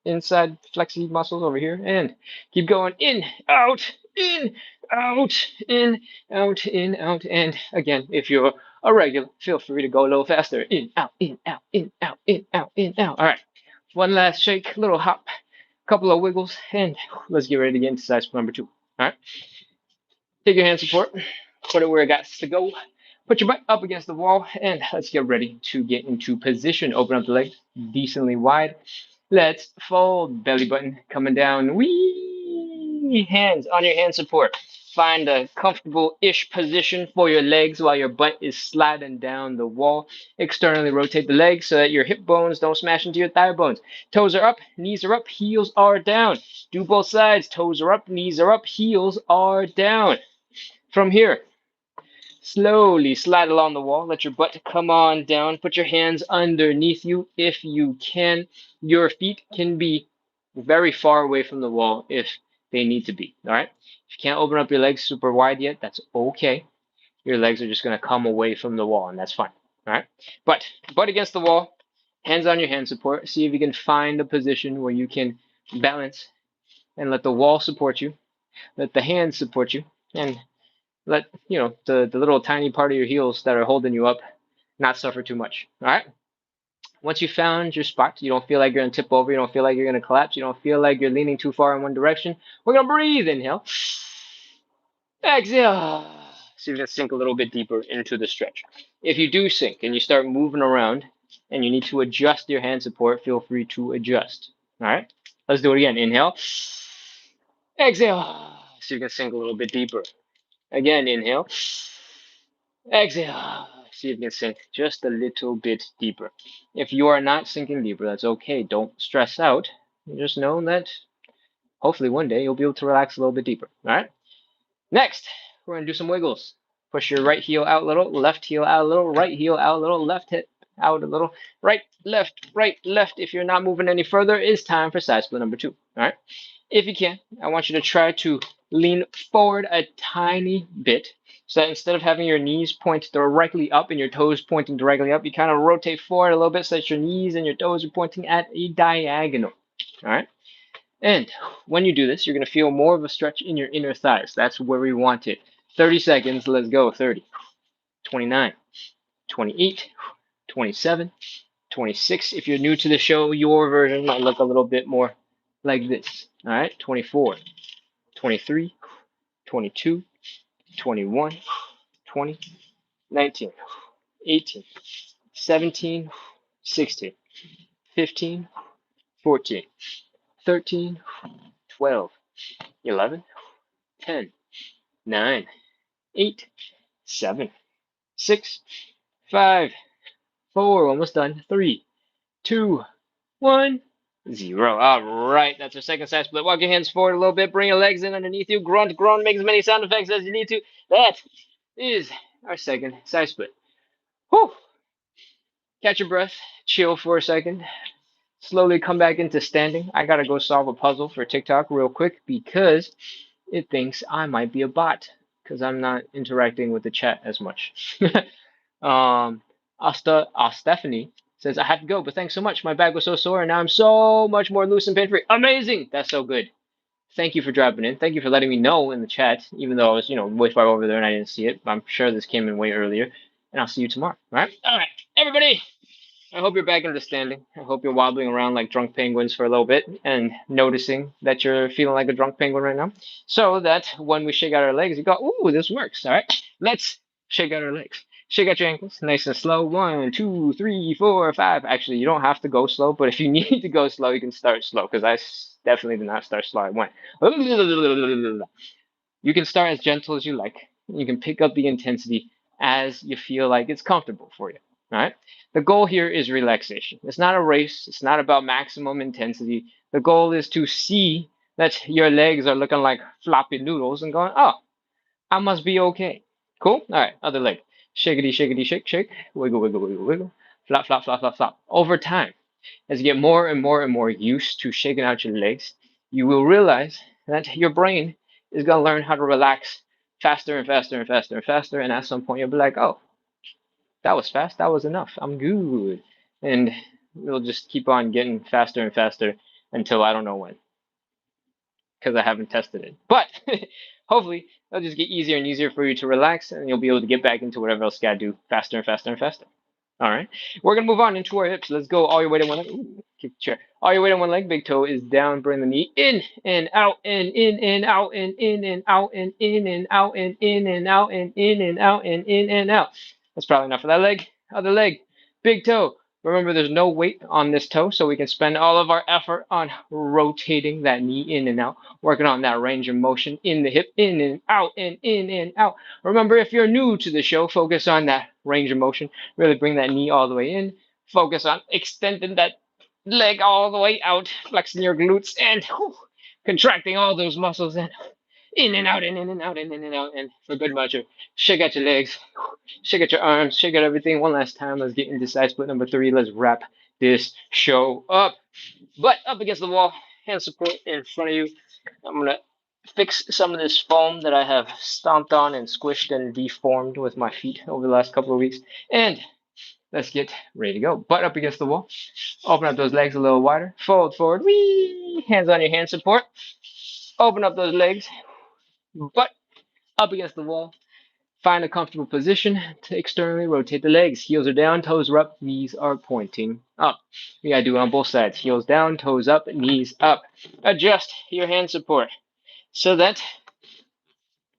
inside flexi muscles over here. And keep going. In, out, in, out, in, out, in, out. And again, if you're a regular, feel free to go a little faster. In, out, in, out, in, out, in, out, in, out. All right. One last shake, little hop, couple of wiggles, and let's get ready to get into side split number 2. All right. Take your hand support, put it where it got to go. Put your butt up against the wall, and let's get ready to get into position. Open up the legs decently wide. Let's fold. Belly button coming down. Wee! Hands on your hand support. Find a comfortable-ish position for your legs while your butt is sliding down the wall. Externally rotate the legs so that your hip bones don't smash into your thigh bones. Toes are up, knees are up, heels are down. Do both sides. Toes are up, knees are up, heels are down. From here, slowly slide along the wall. Let your butt come on down. Put your hands underneath you if you can. Your feet can be very far away from the wall if they need to be. All right. If you can't open up your legs super wide yet, that's okay. Your legs are just going to come away from the wall, and that's fine. All right. But butt against the wall, hands on your hand support. See if you can find a position where you can balance and let the wall support you. Let the hands support you. And let the little tiny part of your heels that are holding you up not suffer too much. All right. Once you found your spot, you don't feel like you're gonna tip over, you don't feel like you're gonna collapse, you don't feel like you're leaning too far in one direction. We're gonna breathe. Inhale, exhale. So you're gonna sink a little bit deeper into the stretch. If you do sink and you start moving around and you need to adjust your hand support, feel free to adjust. All right. Let's do it again. Inhale, exhale. So you can sink a little bit deeper. Again, inhale. Exhale. See if you can sink just a little bit deeper. If you are not sinking deeper, that's okay. Don't stress out. Just know that hopefully one day you'll be able to relax a little bit deeper. All right. Next, we're going to do some wiggles. Push your right heel out a little, left heel out a little, right heel out a little, left hip out a little, right, left, right, left. If you're not moving any further, it's time for side split number 2. All right. If you can, I want you to try to lean forward a tiny bit. So that instead of having your knees point directly up and your toes pointing directly up, you kind of rotate forward a little bit so that your knees and your toes are pointing at a diagonal. All right. And when you do this, you're going to feel more of a stretch in your inner thighs. That's where we want it. 30 seconds. Let's go. 30, 29, 28, 27, 26. If you're new to the show, your version might look a little bit more like this. All right. 24, 23, 22, 21, 20, 19, 18, 17, 16, 15, 14, 13, 12, 11, 10, 9, 8, 7, 6, 5, 4, almost done, 3, 2, 1, 0. All right, that's our second side split. Walk your hands forward a little bit. Bring your legs in underneath you. Grunt, groan, make as many sound effects as you need to. That is our second side split. Whew. Catch your breath. Chill for a second. Slowly come back into standing. I gotta go solve a puzzle for TikTok real quick because it thinks I might be a bot because I'm not interacting with the chat as much. Stephanie says, I have to go, but thanks so much. My back was so sore, and now I'm so much more loose and pain-free. Amazing! That's so good. Thank you for dropping in. Thank you for letting me know in the chat, even though I was, way far over there and I didn't see it. I'm sure this came in way earlier. And I'll see you tomorrow. All right? All right. Everybody, I hope you're back into standing. I hope you're wobbling around like drunk penguins for a little bit and noticing that you're feeling like a drunk penguin right now. So that when we shake out our legs, you go, ooh, this works. All right? Let's shake out our legs. Shake out your ankles, nice and slow. 1, 2, 3, 4, 5. Actually, you don't have to go slow, but if you need to go slow, you can start slow because I definitely did not start slow. I went. You can start as gentle as you like. You can pick up the intensity as you feel like it's comfortable for you. All right. The goal here is relaxation. It's not a race. It's not about maximum intensity. The goal is to see that your legs are looking like floppy noodles and going, oh, I must be okay. Cool? All right, other leg. Shakety, shakety, shake, shake. Wiggle, wiggle, wiggle, wiggle. Flop, flop, flop, flop, flop. Over time, as you get more and more and more used to shaking out your legs, you will realize that your brain is going to learn how to relax faster and faster and faster and faster. And at some point, you'll be like, oh, that was fast. That was enough. I'm good. And it'll just keep on getting faster and faster until I don't know when, because I haven't tested it. But hopefully, it'll just get easier and easier for you to relax, and you'll be able to get back into whatever else you gotta do faster and faster and faster. All right, we're gonna move on into our hips. Let's go all your way to one leg. Ooh, kick the chair. All your way to one leg. Big toe is down. Bring the knee in and out and in and out and in and out and in and out and in and out and in and out and in and out. That's probably enough for that leg. Other leg. Big toe. Remember, there's no weight on this toe, so we can spend all of our effort on rotating that knee in and out, working on that range of motion in the hip, in and out and in and out. Remember, if you're new to the show, focus on that range of motion. Really bring that knee all the way in. Focus on extending that leg all the way out, flexing your glutes and contracting all those muscles and in and out and in and out and in and out. And for good measure, shake out your legs, shake out your arms, shake out everything. One last time. Let's get into side split number 3. Let's wrap this show up. Butt up against the wall, hand support in front of you. I'm going to fix some of this foam that I have stomped on and squished and deformed with my feet over the last couple of weeks. And let's get ready to go. Butt up against the wall. Open up those legs a little wider. Fold forward. Whee! Hands on your hand support. Open up those legs. Butt up against the wall. Find a comfortable position to externally rotate the legs. Heels are down, toes are up, knees are pointing up. We gotta do it on both sides. Heels down, toes up, knees up. Adjust your hand support so that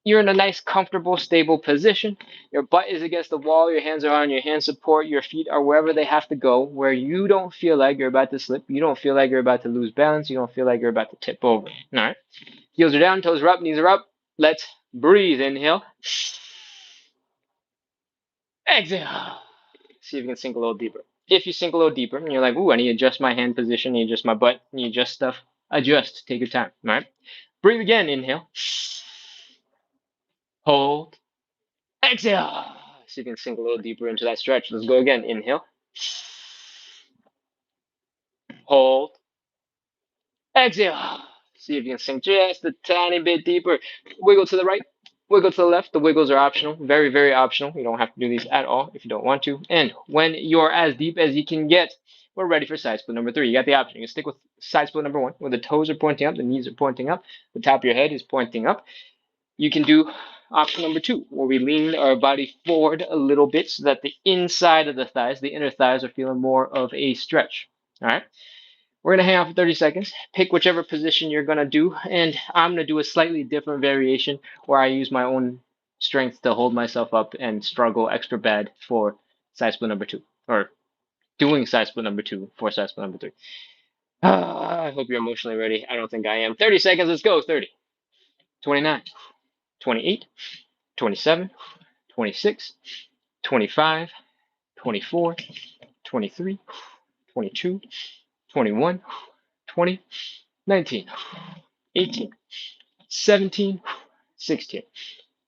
you're in a nice, comfortable, stable position. Your butt is against the wall, your hands are on your hand support, your feet are wherever they have to go, where you don't feel like you're about to slip, you don't feel like you're about to lose balance, you don't feel like you're about to tip over. All right. Heels are down, toes are up, knees are up. Let's breathe. Inhale. Exhale. See if you can sink a little deeper. If you sink a little deeper and you're like, ooh, I need to adjust my hand position, I need to adjust my butt, I need to adjust stuff, adjust. Take your time. All right. Breathe again. Inhale. Hold. Exhale. See if you can sink a little deeper into that stretch. Let's go again. Inhale. Hold. Exhale. See if you can sink just a tiny bit deeper. Wiggle to the right. Wiggle to the left. The wiggles are optional. Very, very optional. You don't have to do these at all if you don't want to. And when you're as deep as you can get, we're ready for side split number 3. You got the option. You can stick with side split number 1, where the toes are pointing up, the knees are pointing up, the top of your head is pointing up. You can do option number 2, where we lean our body forward a little bit so that the inside of the thighs, the inner thighs, are feeling more of a stretch. All right. We're going to hang out for 30 seconds. Pick whichever position you're going to do. And I'm going to do a slightly different variation where I use my own strength to hold myself up and struggle extra bad for side split number 2. Or doing side split number 2 for side split number 3. I hope you're emotionally ready. I don't think I am. 30 seconds. Let's go. 30, 29, 28, 27, 26, 25, 24, 23, 22, 21, 20, 19, 18, 17, 16,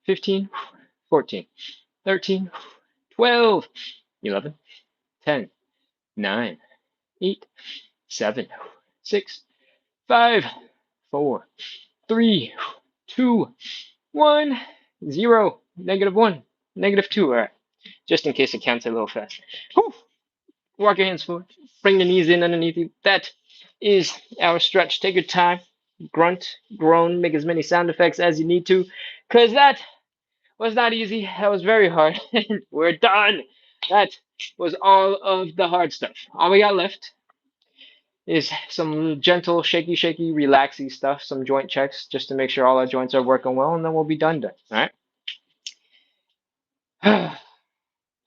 15, 14, 13, 12, 11, 10, 9, 8, 7, 6, 5, 4, 3, 2, 1, 0, -1, -2. All right. Just in case it counts a little fast. Whew. Walk your hands forward. Bring the knees in underneath you. That is our stretch. Take your time. Grunt, groan, make as many sound effects as you need to, because that was not easy. That was very hard. We're done. That was all of the hard stuff. All we got left is some gentle, shaky, relaxy stuff, some joint checks, just to make sure all our joints are working well, and then we'll be done. All right? All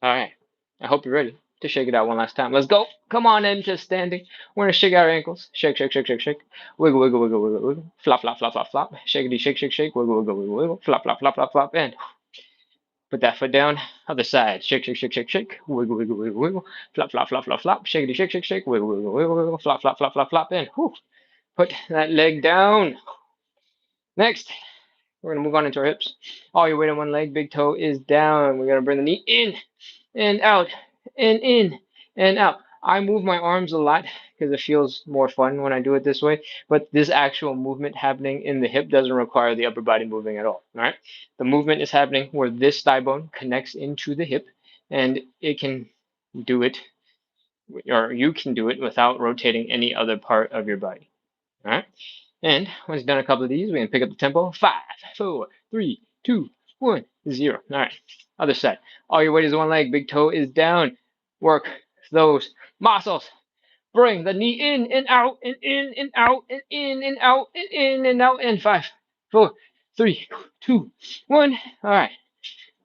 right. I hope you're ready to shake it out one last time. Let's go. Come on into standing. We're going to shake our ankles. Shake, shake, shake, shake, shake. Wiggle, wiggle, wiggle, wiggle, wiggle. Flop, flop, flop, flop, flop. Shakety, shake, shake, shake. Wiggle, wiggle, wiggle, wiggle. Flop, flop, flop, flop, flop. And Put that foot down. Other side. Shake, shake, shake, shake, shake. Wiggle, wiggle, wiggle, wiggle. Flop, flop, flop, flop, flop. Shake, shake, shake, shake. Wiggle, wiggle, wiggle, wiggle. Flop, flop, flop, flop, flop. And whew, put that leg down. Next, we're going to move on into our hips. All your weight on one leg. Big toe is down. We're going to bring the knee in and out and in and out. I move my arms a lot because it feels more fun when I do it this way. But this actual movement happening in the hip doesn't require the upper body moving at all. All right. The movement is happening where this thigh bone connects into the hip, and it can do it, or you can do it without rotating any other part of your body. All right. And once you've done a couple of these, we can pick up the tempo. 5, 4, 3, 2, 1, 0. All right. Other side. All your weight is on one leg. Big toe is down. Work those muscles. Bring the knee in and out and in and out and in and out and in and out. And 5, 4, 3, 2, 1. All right.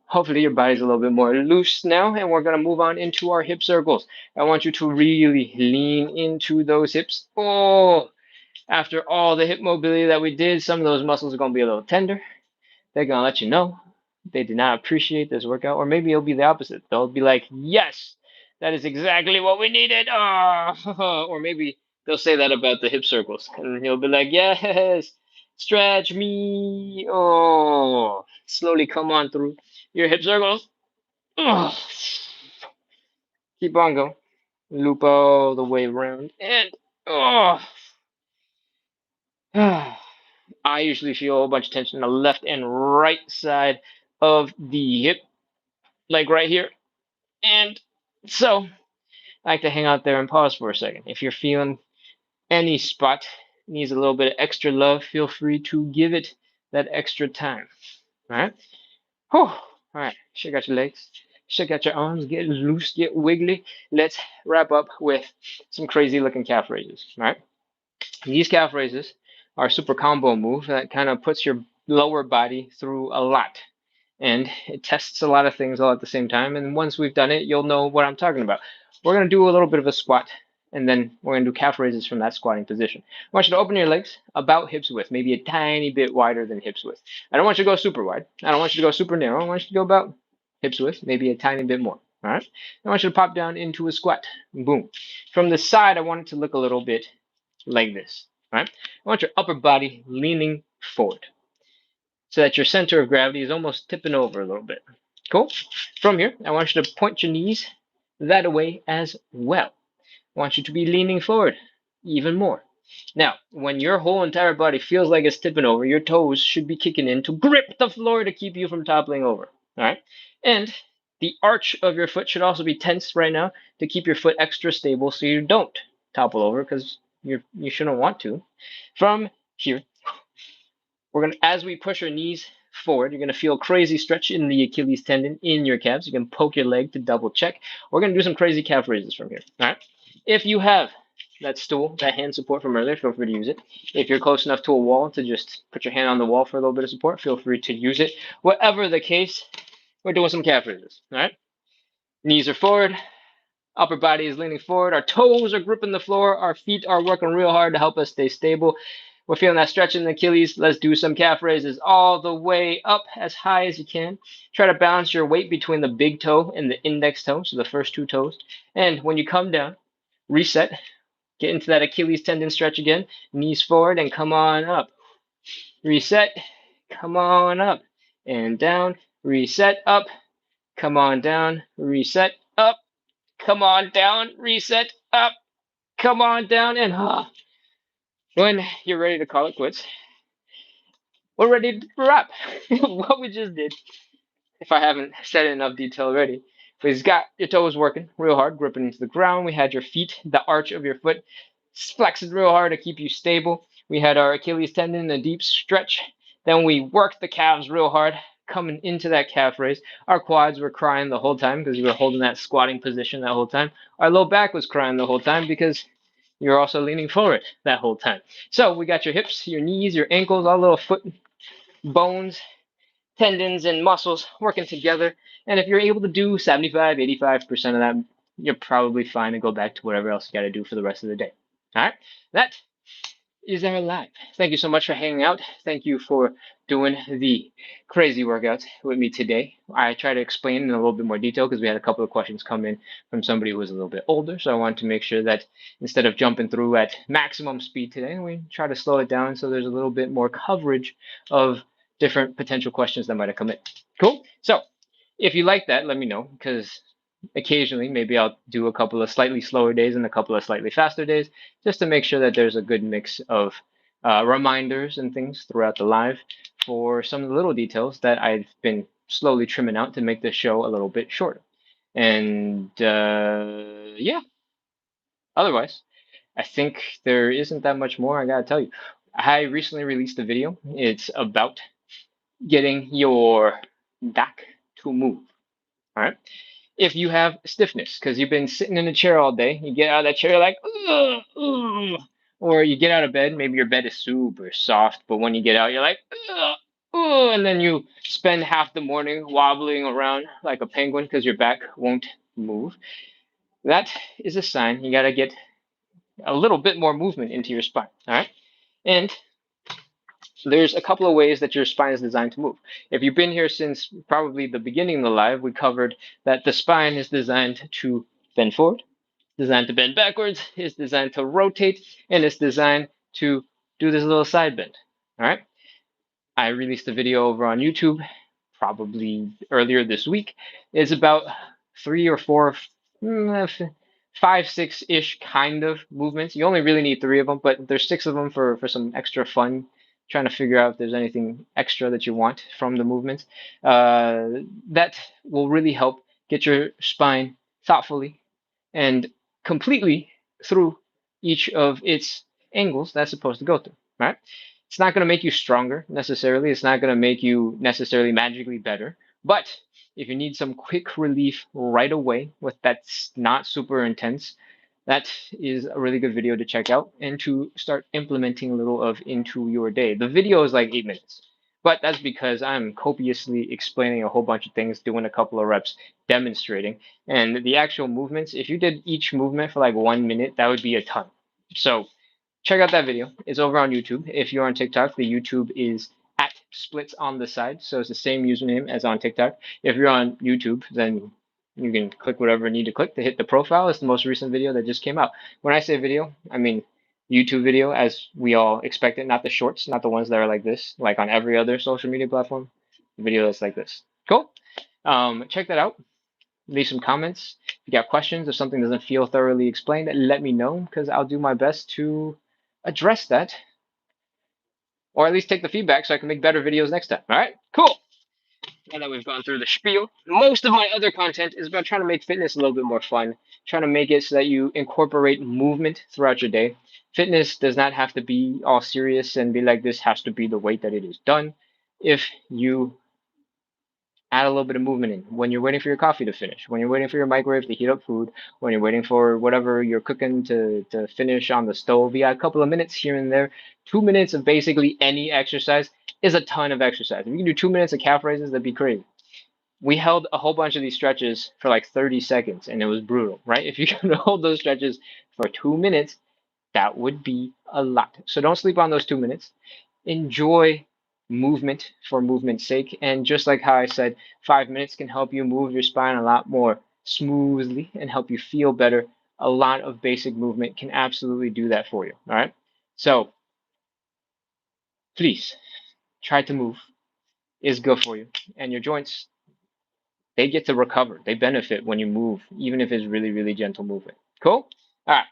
Hopefully your body's a little bit more loose now, and we're going to move on into our hip circles. I want you to really lean into those hips. Oh, after all the hip mobility that we did, some of those muscles are going to be a little tender. They're going to let you know they did not appreciate this workout. Or maybe it'll be the opposite. They'll be like, yes, that is exactly what we needed. Oh. Or maybe they'll say that about the hip circles. And you'll be like, yes, stretch me. Oh, slowly come on through your hip circles. Oh. Keep on going. Loop all the way around. And, oh. I usually feel a whole bunch of tension on the left and right side of the hip, like right here. And so I like to hang out there and pause for a second. If you're feeling any spot needs a little bit of extra love, feel free to give it that extra time. All right? Whew. All right. Shake out your legs. Shake out your arms. Get loose. Get wiggly. Let's wrap up with some crazy looking calf raises. All right? These calf raises are a super combo move that kind of puts your lower body through a lot. And it tests a lot of things all at the same time. And once we've done it, you'll know what I'm talking about. We're going to do a little bit of a squat, and then we're going to do calf raises from that squatting position. I want you to open your legs about hips width, maybe a tiny bit wider than hips width. I don't want you to go super wide. I don't want you to go super narrow. I want you to go about hips width, maybe a tiny bit more. All right. I want you to pop down into a squat. Boom. From the side, I want it to look a little bit like this. All right. I want your upper body leaning forward so that your center of gravity is almost tipping over a little bit. Cool? From here, I want you to point your knees that way as well. I want you to be leaning forward even more. Now, when your whole entire body feels like it's tipping over, your toes should be kicking in to grip the floor to keep you from toppling over. All right? And the arch of your foot should also be tense right now to keep your foot extra stable so you don't topple over, because you shouldn't want to. From here, we're gonna, as we push our knees forward, you're gonna feel crazy stretch in the Achilles tendon in your calves. You can poke your leg to double check. We're gonna do some crazy calf raises from here. All right. If you have that stool, that hand support from earlier, feel free to use it. If you're close enough to a wall to just put your hand on the wall for a little bit of support, feel free to use it. Whatever the case, we're doing some calf raises. All right. Knees are forward. Upper body is leaning forward. Our toes are gripping the floor. Our feet are working real hard to help us stay stable. We're feeling that stretch in the Achilles. Let's do some calf raises all the way up as high as you can. Try to balance your weight between the big toe and the index toe, so the first two toes. And when you come down, reset. Get into that Achilles tendon stretch again. Knees forward and come on up. Reset. Come on up. And down. Reset up. Come on down. Reset up. Come on down. Reset up. Come on down. And when you're ready to call it quits, we're ready to wrap. What we just did, if I haven't said it in enough detail already, we've got your toes working real hard, gripping into the ground. We had your feet, the arch of your foot, flexing real hard to keep you stable. We had our Achilles tendon, a deep stretch. Then we worked the calves real hard, coming into that calf raise. Our quads were crying the whole time because we were holding that squatting position that whole time. Our low back was crying the whole time because you're also leaning forward that whole time. So we got your hips, your knees, your ankles, all little foot bones, tendons, and muscles working together. And if you're able to do 75, 85% of that, you're probably fine to go back to whatever else you got to do for the rest of the day. All right? That is our live. Thank you so much for hanging out. Thank you for doing the crazy workouts with me today. I try to explain in a little bit more detail because we had a couple of questions come in from somebody who was a little bit older. So I wanted to make sure that instead of jumping through at maximum speed today, we try to slow it down so there's a little bit more coverage of different potential questions that might have come in. Cool. So if you like that, let me know because occasionally maybe I'll do a couple of slightly slower days and a couple of slightly faster days just to make sure that there's a good mix of reminders and things throughout the live for some of the little details that I've been slowly trimming out to make this show a little bit shorter. And yeah, otherwise, I think there isn't that much more I gotta tell you. I recently released a video. It's about getting your back to move. All right. If you have stiffness because you've been sitting in a chair all day, you get out of that chair like, ugh, ugh. Or you get out of bed, maybe your bed is super soft, but when you get out, you're like, ugh, ugh, and then you spend half the morning wobbling around like a penguin because your back won't move. That is a sign you got to get a little bit more movement into your spine. All right. And there's a couple of ways that your spine is designed to move. If you've been here since probably the beginning of the live, we covered that the spine is designed to bend forward, designed to bend backwards, it's designed to rotate, and it's designed to do this little side bend. All right. I released a video over on YouTube probably earlier this week. It's about three or four, five, six-ish kind of movements. You only really need three of them, but there's six of them for some extra fun, trying to figure out if there's anything extra that you want from the movements. That will really help get your spine thoughtfully and completely through each of its angles that's supposed to go through, right? It's not going to make you stronger necessarily. It's not going to make you necessarily magically better. But if you need some quick relief right away with that's not super intense, that is a really good video to check out and to start implementing a little of into your day. The video is like 8 minutes, but that's because I'm copiously explaining a whole bunch of things, doing a couple of reps, demonstrating. And the actual movements, if you did each movement for like 1 minute, that would be a ton. So check out that video. It's over on YouTube. If you're on TikTok, the YouTube is at splits on the side. So it's the same username as on TikTok. If you're on YouTube, then you can click whatever you need to click to hit the profile. It's the most recent video that just came out. When I say video, I mean YouTube video as we all expect it, not the shorts, not the ones that are like this, like on every other social media platform. The video that's like this. Cool. Check that out. Leave some comments. If you got questions, if something doesn't feel thoroughly explained, let me know because I'll do my best to address that or at least take the feedback so I can make better videos next time. All right, cool. Now that we've gone through the spiel, most of my other content is about trying to make fitness a little bit more fun, trying to make it so that you incorporate movement throughout your day. Fitness does not have to be all serious and be like this has to be the weight that it is done. If you add a little bit of movement in when you're waiting for your coffee to finish, when you're waiting for your microwave to heat up food, when you're waiting for whatever you're cooking to finish on the stove. You got a couple of minutes here and there. 2 minutes of basically any exercise is a ton of exercise. If you can do 2 minutes of calf raises, that'd be crazy. We held a whole bunch of these stretches for like 30 seconds and it was brutal, right? If you can hold those stretches for 2 minutes, that would be a lot. So don't sleep on those 2 minutes. Enjoy movement for movement's sake. And just like how I said, 5 minutes can help you move your spine a lot more smoothly and help you feel better. A lot of basic movement can absolutely do that for you. All right. So please try to move. It's good for you. And your joints, they get to recover. They benefit when you move, even if it's really, really gentle movement. Cool? All right.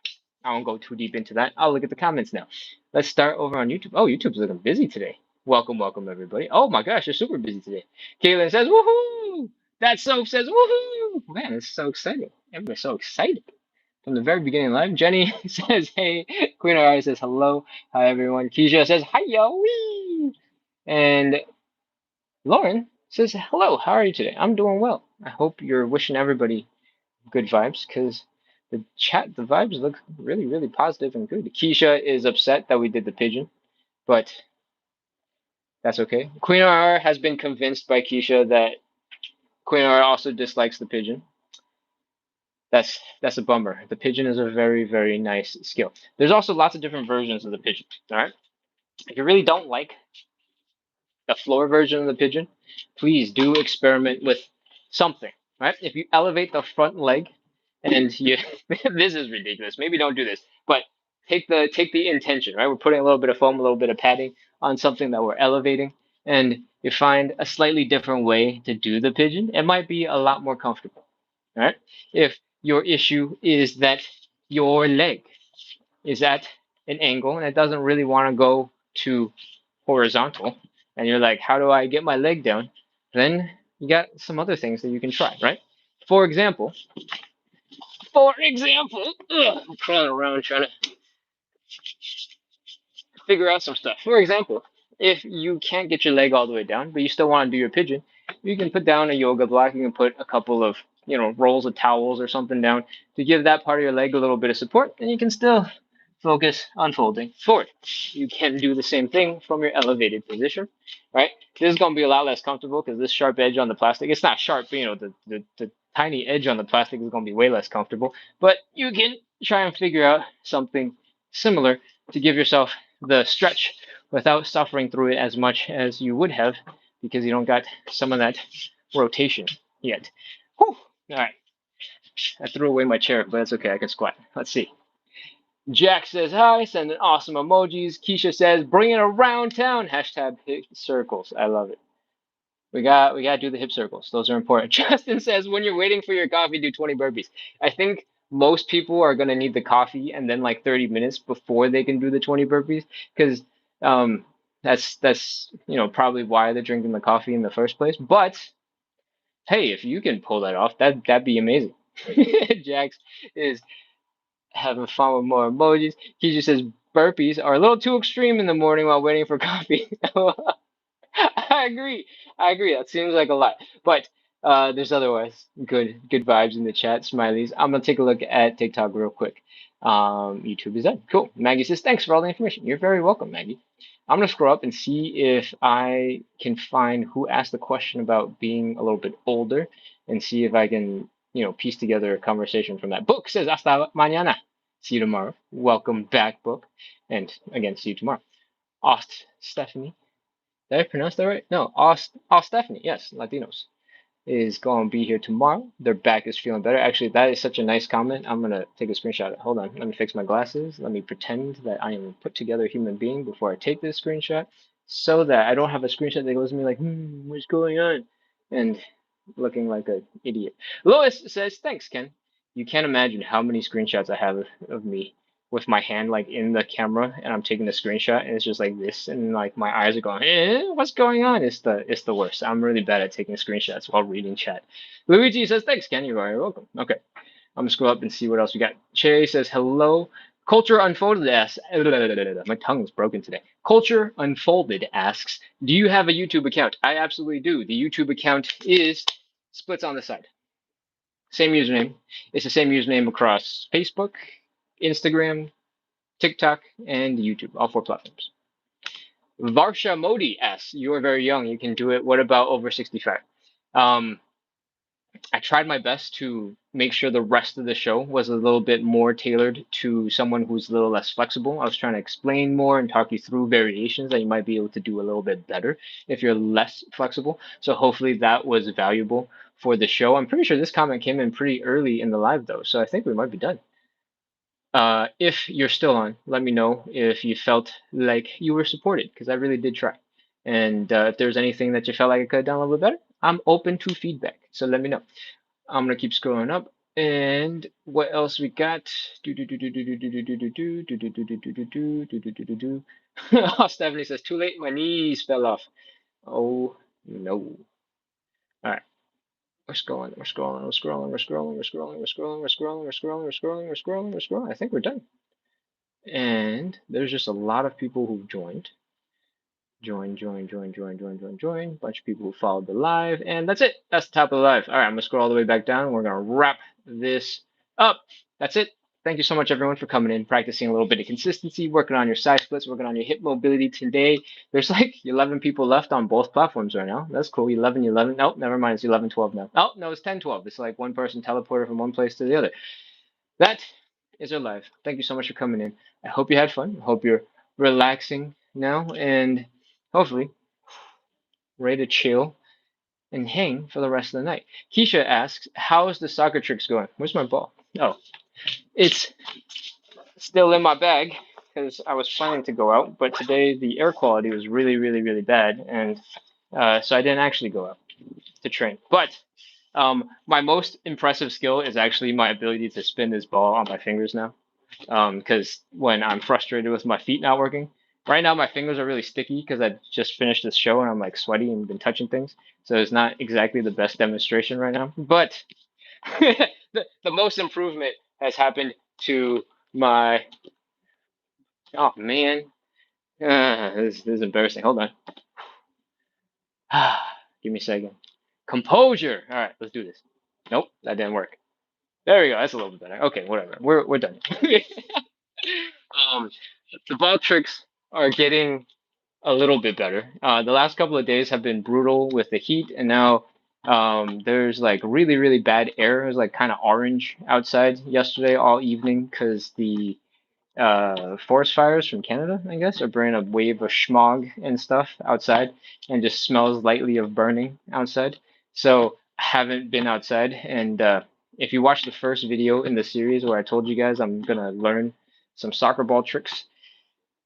I won't go too deep into that. I'll look at the comments now. Let's start over on YouTube. Oh, YouTube's looking busy today. Welcome, welcome, everybody. Oh my gosh, you're super busy today. Kaylin says, woohoo! That soap says, woohoo! Man, it's so exciting. Everybody's so excited. From the very beginning of live, Jenny says, hey. Queen R says, hello. Hi, everyone. Keisha says, hi, yo. Wee! And Lauren says, hello. How are you today? I'm doing well. I hope you're wishing everybody good vibes because the vibes look really, really positive and good. Keisha is upset that we did the pigeon, but that's okay. Queen R has been convinced by Keisha that Queen R also dislikes the pigeon. That's a bummer. The pigeon is a very, very nice skill. There's also lots of different versions of the pigeon. All right. If you really don't like the floor version of the pigeon, please do experiment with something. Right. If you elevate the front leg, and you this is ridiculous. Maybe don't do this, but take the intention. Right. We're putting a little bit of foam, a little bit of padding on something that we're elevating, and you find a slightly different way to do the pigeon. It might be a lot more comfortable. All right. If your issue is that your leg is at an angle and it doesn't really want to go to horizontal, and you're like, how do I get my leg down? Then you got some other things that you can try, right? For example, I'm crawling around trying to figure out some stuff. For example, if you can't get your leg all the way down, but you still want to do your pigeon, you can put down a yoga block. You can put a couple of, rolls of towels or something down to give that part of your leg a little bit of support, and you can still focus on folding forward. You can do the same thing from your elevated position, right? This is going to be a lot less comfortable because this sharp edge on the plastic, it's not sharp, but the tiny edge on the plastic is going to be way less comfortable. But you can try and figure out something similar to give yourself the stretch without suffering through it as much as you would have because you don't got some of that rotation yet. Whew. All right. I threw away my chair, but that's okay. I can squat. Let's see. Jack says hi, sending awesome emojis. Keisha says, bring it around town. Hashtag hip circles. I love it. We got to do the hip circles. Those are important. Justin says, when you're waiting for your coffee, do 20 burpees. I think most people are gonna need the coffee and then like 30 minutes before they can do the 20 burpees because um that's probably why they're drinking the coffee in the first place. But hey, if you can pull that off, that'd be amazing. Jax is having fun with more emojis. He just says burpees are a little too extreme in the morning while waiting for coffee. I agree. I agree. That seems like a lot, but there's otherwise good vibes in the chat. Smileys. I'm gonna take a look at TikTok real quick. YouTube is done. Cool. Maggie says thanks for all the information. You're very welcome, Maggie. I'm gonna scroll up and see if I can find who asked the question about being a little bit older, and see if I can piece together a conversation from that. Book says hasta mañana. See you tomorrow. Welcome back, Book, and again see you tomorrow. Ost Stephanie. Did I pronounce that right? No, Stephanie. Yes, Latinos is going to be here tomorrow. Their back is feeling better. Actually, that is such a nice comment. I'm going to take a screenshot. Hold on. Let me fix my glasses. Let me pretend that I am a put together human being before I take this screenshot so that I don't have a screenshot that goes to me like, what's going on? And looking like an idiot. Lois says, thanks, Ken. You can't imagine how many screenshots I have of me with my hand like in the camera and I'm taking a screenshot and it's just like this and like my eyes are going, what's going on? It's the worst. I'm really bad at taking screenshots while reading chat. Luigi says, thanks, Ken. You're very welcome. Okay. I'm gonna scroll up and see what else we got. Che says hello. Culture Unfolded asks, my tongue is broken today. Culture Unfolded asks, do you have a YouTube account? I absolutely do. The YouTube account is splits on the side. Same username. It's the same username across Facebook, Instagram, TikTok, and YouTube, all four platforms. Varsha Modi asks, you are very young, you can do it. What about over 65? I tried my best to make sure the rest of the show was a little bit more tailored to someone who's a little less flexible. I was trying to explain more and talk you through variations that you might be able to do a little bit better if you're less flexible. So hopefully that was valuable for the show. I'm pretty sure this comment came in pretty early in the live though, so I think we might be done. If you're still on, let me know if you felt like you were supported, because I really did try. And if there's anything that you felt like I could have done a little bit better, I'm open to feedback. So let me know. I'm gonna keep scrolling up. And what else we got? Oh, Stephanie says, too late, my knees fell off. Oh no. All right. We're scrolling, we're scrolling, we're scrolling, we're scrolling, we're scrolling, we're scrolling, we're scrolling, we're scrolling, we're scrolling, we're scrolling, we're scrolling. I think we're done. And there's just a lot of people who joined. Join. Bunch of people who followed the live. And that's it. That's the top of the live. All right, I'm going to scroll all the way back down. We're going to wrap this up. That's it. thank you so much, everyone, for coming in, practicing a little bit of consistency, working on your side splits, working on your hip mobility today. There's like 11 people left on both platforms right now. That's cool. 11, 11. Nope, never mind. It's 11, 12 now. Oh, no, it's 10, 12. It's like one person teleported from one place to the other. That is our life. Thank you so much for coming in. I hope you had fun. I hope you're relaxing now and hopefully ready to chill and hang for the rest of the night. Keisha asks, how's the soccer tricks going? Where's my ball? Oh, it's still in my bag because I was planning to go out, but today the air quality was really, really, really bad, and so I didn't actually go out to train. But my most impressive skill is actually my ability to spin this ball on my fingers now. Because when I'm frustrated with my feet not working, right now my fingers are really sticky because I just finished this show and I'm like sweaty and been touching things. So it's not exactly the best demonstration right now. But the most improvement has happened to my. Oh man, this is embarrassing. Hold on. Give me a second. Composure. All right, let's do this. Nope, that didn't work. There we go. That's a little bit better. Okay, whatever. We're done. um, the ball tricks are getting a little bit better. The last couple of days have been brutal with the heat, and now there's like really, really bad air. It was like kind of orange outside yesterday all evening because the forest fires from Canada, I guess, are bringing a wave of smog and stuff outside, and just smells lightly of burning outside. So I haven't been outside, and if you watch the first video in the series where I told you guys I'm gonna learn some soccer ball tricks,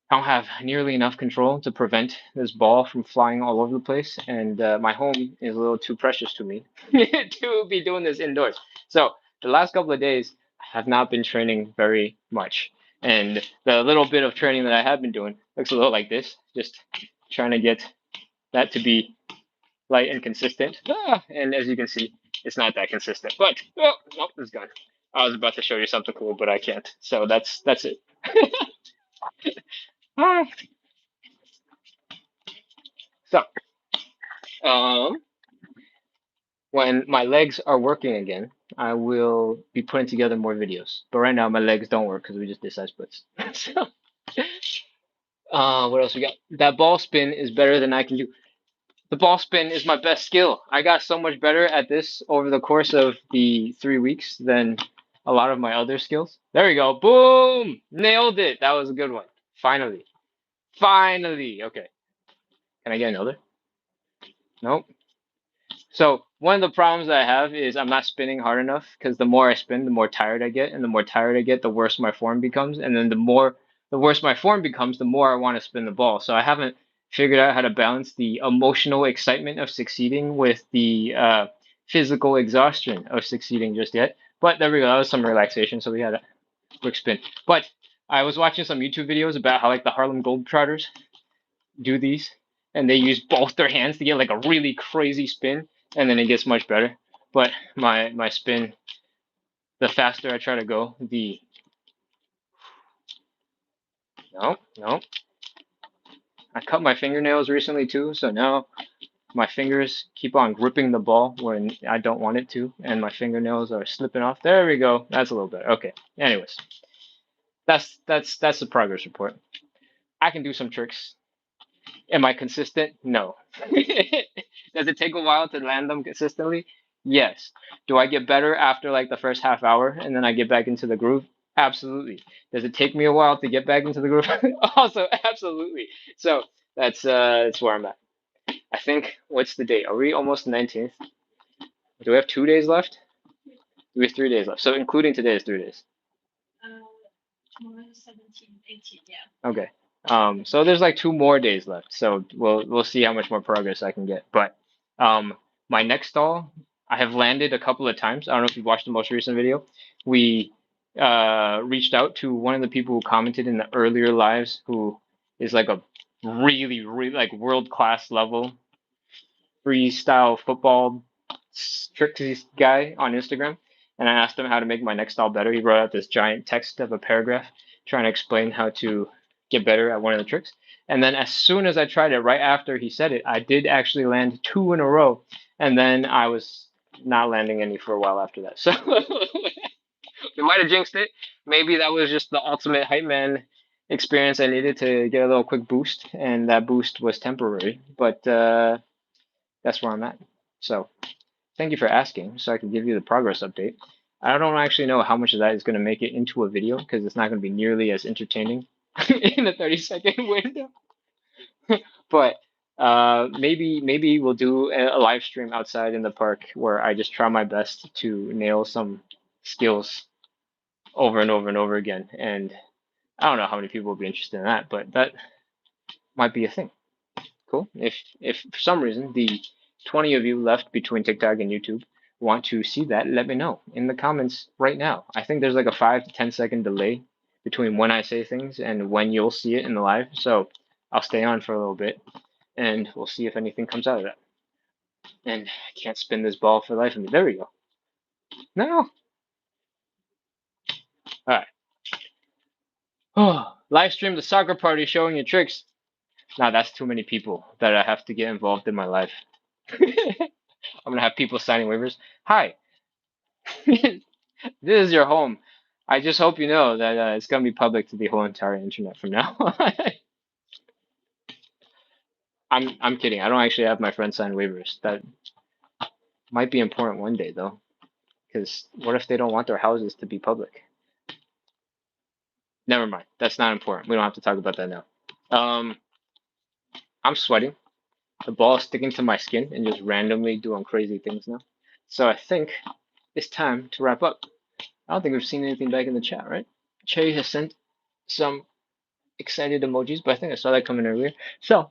I don't have nearly enough control to prevent this ball from flying all over the place, and my home is a little too precious to me to be doing this indoors. So the last couple of days, I have not been training very much, and the little bit of training that I have been doing looks a little like this, just trying to get that to be light and consistent. And as you can see, it's not that consistent. But oh, nope, it's gone. I was about to show you something cool, but I can't. So that's it. So, um, when my legs are working again, I will be putting together more videos. But right now, my legs don't work because we just did side splits. So, what else we got? That ball spin is better than I can do. The ball spin is my best skill. I got so much better at this over the course of the 3 weeks than a lot of my other skills. There we go. Boom! Nailed it. That was a good one. Finally. Finally. Okay. Can I get another? Nope. So one of the problems that I have is I'm not spinning hard enough because the more I spin, the more tired I get, and the more tired I get, the worse my form becomes, and then the worse my form becomes, the more I want to spin the ball. So I haven't figured out how to balance the emotional excitement of succeeding with the physical exhaustion of succeeding just yet. But there we go. That was some relaxation. So we had a quick spin. But I was watching some YouTube videos about how like the Harlem Globetrotters do these, and they use both their hands to get like a really crazy spin, and then it gets much better. But my spin, the faster I try to go, the no, no. I cut my fingernails recently too, so now my fingers keep on gripping the ball when I don't want it to, and my fingernails are slipping off. There we go. That's a little better. Okay. Anyways, that's the progress report. I can do some tricks. Am I consistent? No. Does it take a while to land them consistently? Yes. Do I get better after like the first half hour and then I get back into the groove? Absolutely. Does it take me a while to get back into the groove? Also, absolutely. So that's where I'm at. I think what's the date? Are we almost the 19th? Do we have 2 days left? We have 3 days left. So including today is 3 days. Tomorrow 17, 18, yeah. Okay. So there's like 2 more days left. So we'll see how much more progress I can get. But my next stall, I have landed a couple of times. I don't know if you've watched the most recent video. We reached out to one of the people who commented in the earlier lives, who is like a really, really like world class level freestyle football tricksy guy on Instagram, and I asked him how to make my next style better. He wrote out this giant text of a paragraph trying to explain how to get better at one of the tricks. And then as soon as I tried it, right after he said it, I did actually land two in a row, and then I was not landing any for a while after that. So You might have jinxed it. Maybe that was just the ultimate hype man experience I needed to get a little quick boost, and that boost was temporary. But that's where I'm at. So thank you for asking, so I can give you the progress update. I don't actually know how much of that is going to make it into a video because it's not going to be nearly as entertaining in a 30-second window. But maybe we'll do a live stream outside in the park where I just try my best to nail some skills over and over and over again. And I don't know how many people will be interested in that, but that might be a thing. Cool. If for some reason the 20 of you left between TikTok and YouTube want to see that, let me know in the comments right now. I think there's like a 5 to 10 second delay between when I say things and when you'll see it in the live. So I'll stay on for a little bit and we'll see if anything comes out of that. And I can't spin this ball for the life of me. There we go. No. All right. Oh, live stream the soccer party showing your tricks. Now that's too many people that I have to get involved in my life. I'm gonna have people signing waivers. Hi, this is your home. I just hope you know that it's gonna be public to the whole entire internet from now on. I'm kidding. I don't actually have my friends sign waivers. That might be important one day though, because what if they don't want their houses to be public? Never mind. That's not important. We don't have to talk about that now. I'm sweating. The ball is sticking to my skin and just randomly doing crazy things now. So I think it's time to wrap up. I don't think we've seen anything back in the chat, right? Cherry has sent some excited emojis, but I think I saw that coming earlier. So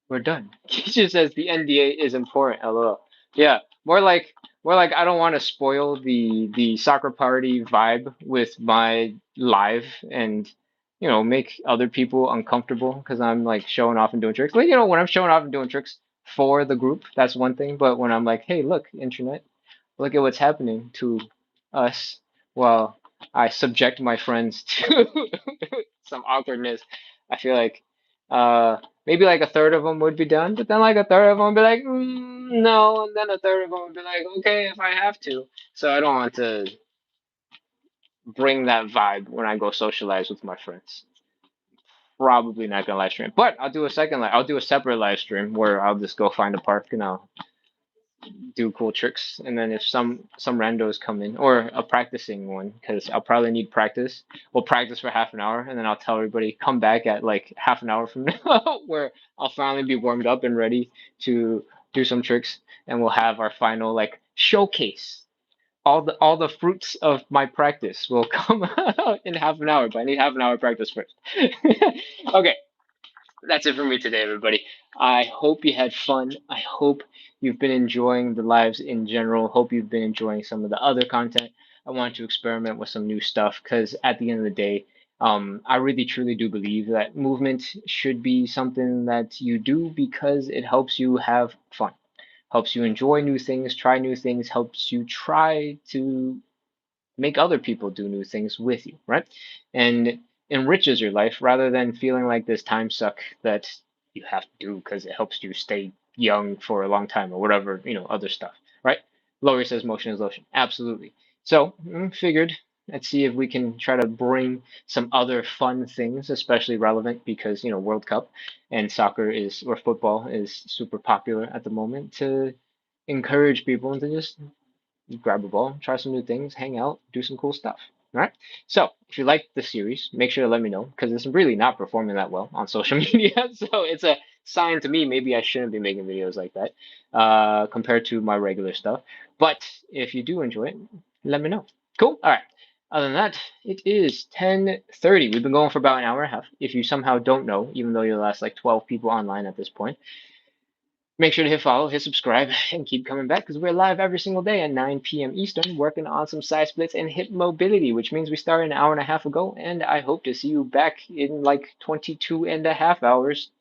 we're done. Keisha says the NDA is important. LOL. Yeah, more like I don't want to spoil the soccer party vibe with my live and make other people uncomfortable because I'm like showing off and doing tricks. Like when I'm showing off and doing tricks for the group, that's one thing. But when I'm like, hey, look, internet, look at what's happening to us while I subject my friends to some awkwardness. I feel like maybe like a third of them would be done, but then like a third of them would be like, no, and then a third of them would be like, okay, if I have to. So I don't want to bring that vibe when I go socialize with my friends. Probably not gonna live stream, but I'll do a second. I'll do a separate live stream where I'll just go find a park and I'll do cool tricks, and then if some randos come in or a practicing one, because I'll probably need practice, we'll practice for half an hour and then I'll tell everybody come back at like half an hour from now where I'll finally be warmed up and ready to do some tricks, and we'll have our final like showcase. All the fruits of my practice will come out in half an hour, but I need half an hour practice first. Okay, that's it for me today, everybody. I hope you had fun. I hope you've been enjoying the lives in general. Hope you've been enjoying some of the other content. I want to experiment with some new stuff because at the end of the day, I really truly do believe that movement should be something that you do because it helps you have fun, helps you enjoy new things, try new things, helps you try to make other people do new things with you, right? And enriches your life rather than feeling like this time suck that you have to do because it helps you stay young for a long time or whatever, other stuff, right? Lori says motion is lotion. Absolutely. So figured let's see if we can try to bring some other fun things, especially relevant because, World Cup and soccer is, or football is super popular at the moment to encourage people and to just grab a ball, try some new things, hang out, do some cool stuff. All right. So if you like the series, make sure to let me know because it's really not performing that well on social media. So it's a sign to me maybe I shouldn't be making videos like that compared to my regular stuff. But if you do enjoy it, let me know. Cool. All right. Other than that, it is 10:30. We've been going for about an hour and a half. If you somehow don't know, even though you're the last like 12 people online at this point, make sure to hit follow, hit subscribe, and keep coming back because we're live every single day at 9 p.m. Eastern working on some side splits and hip mobility, which means we started an hour and a half ago. And I hope to see you back in like 22 and a half hours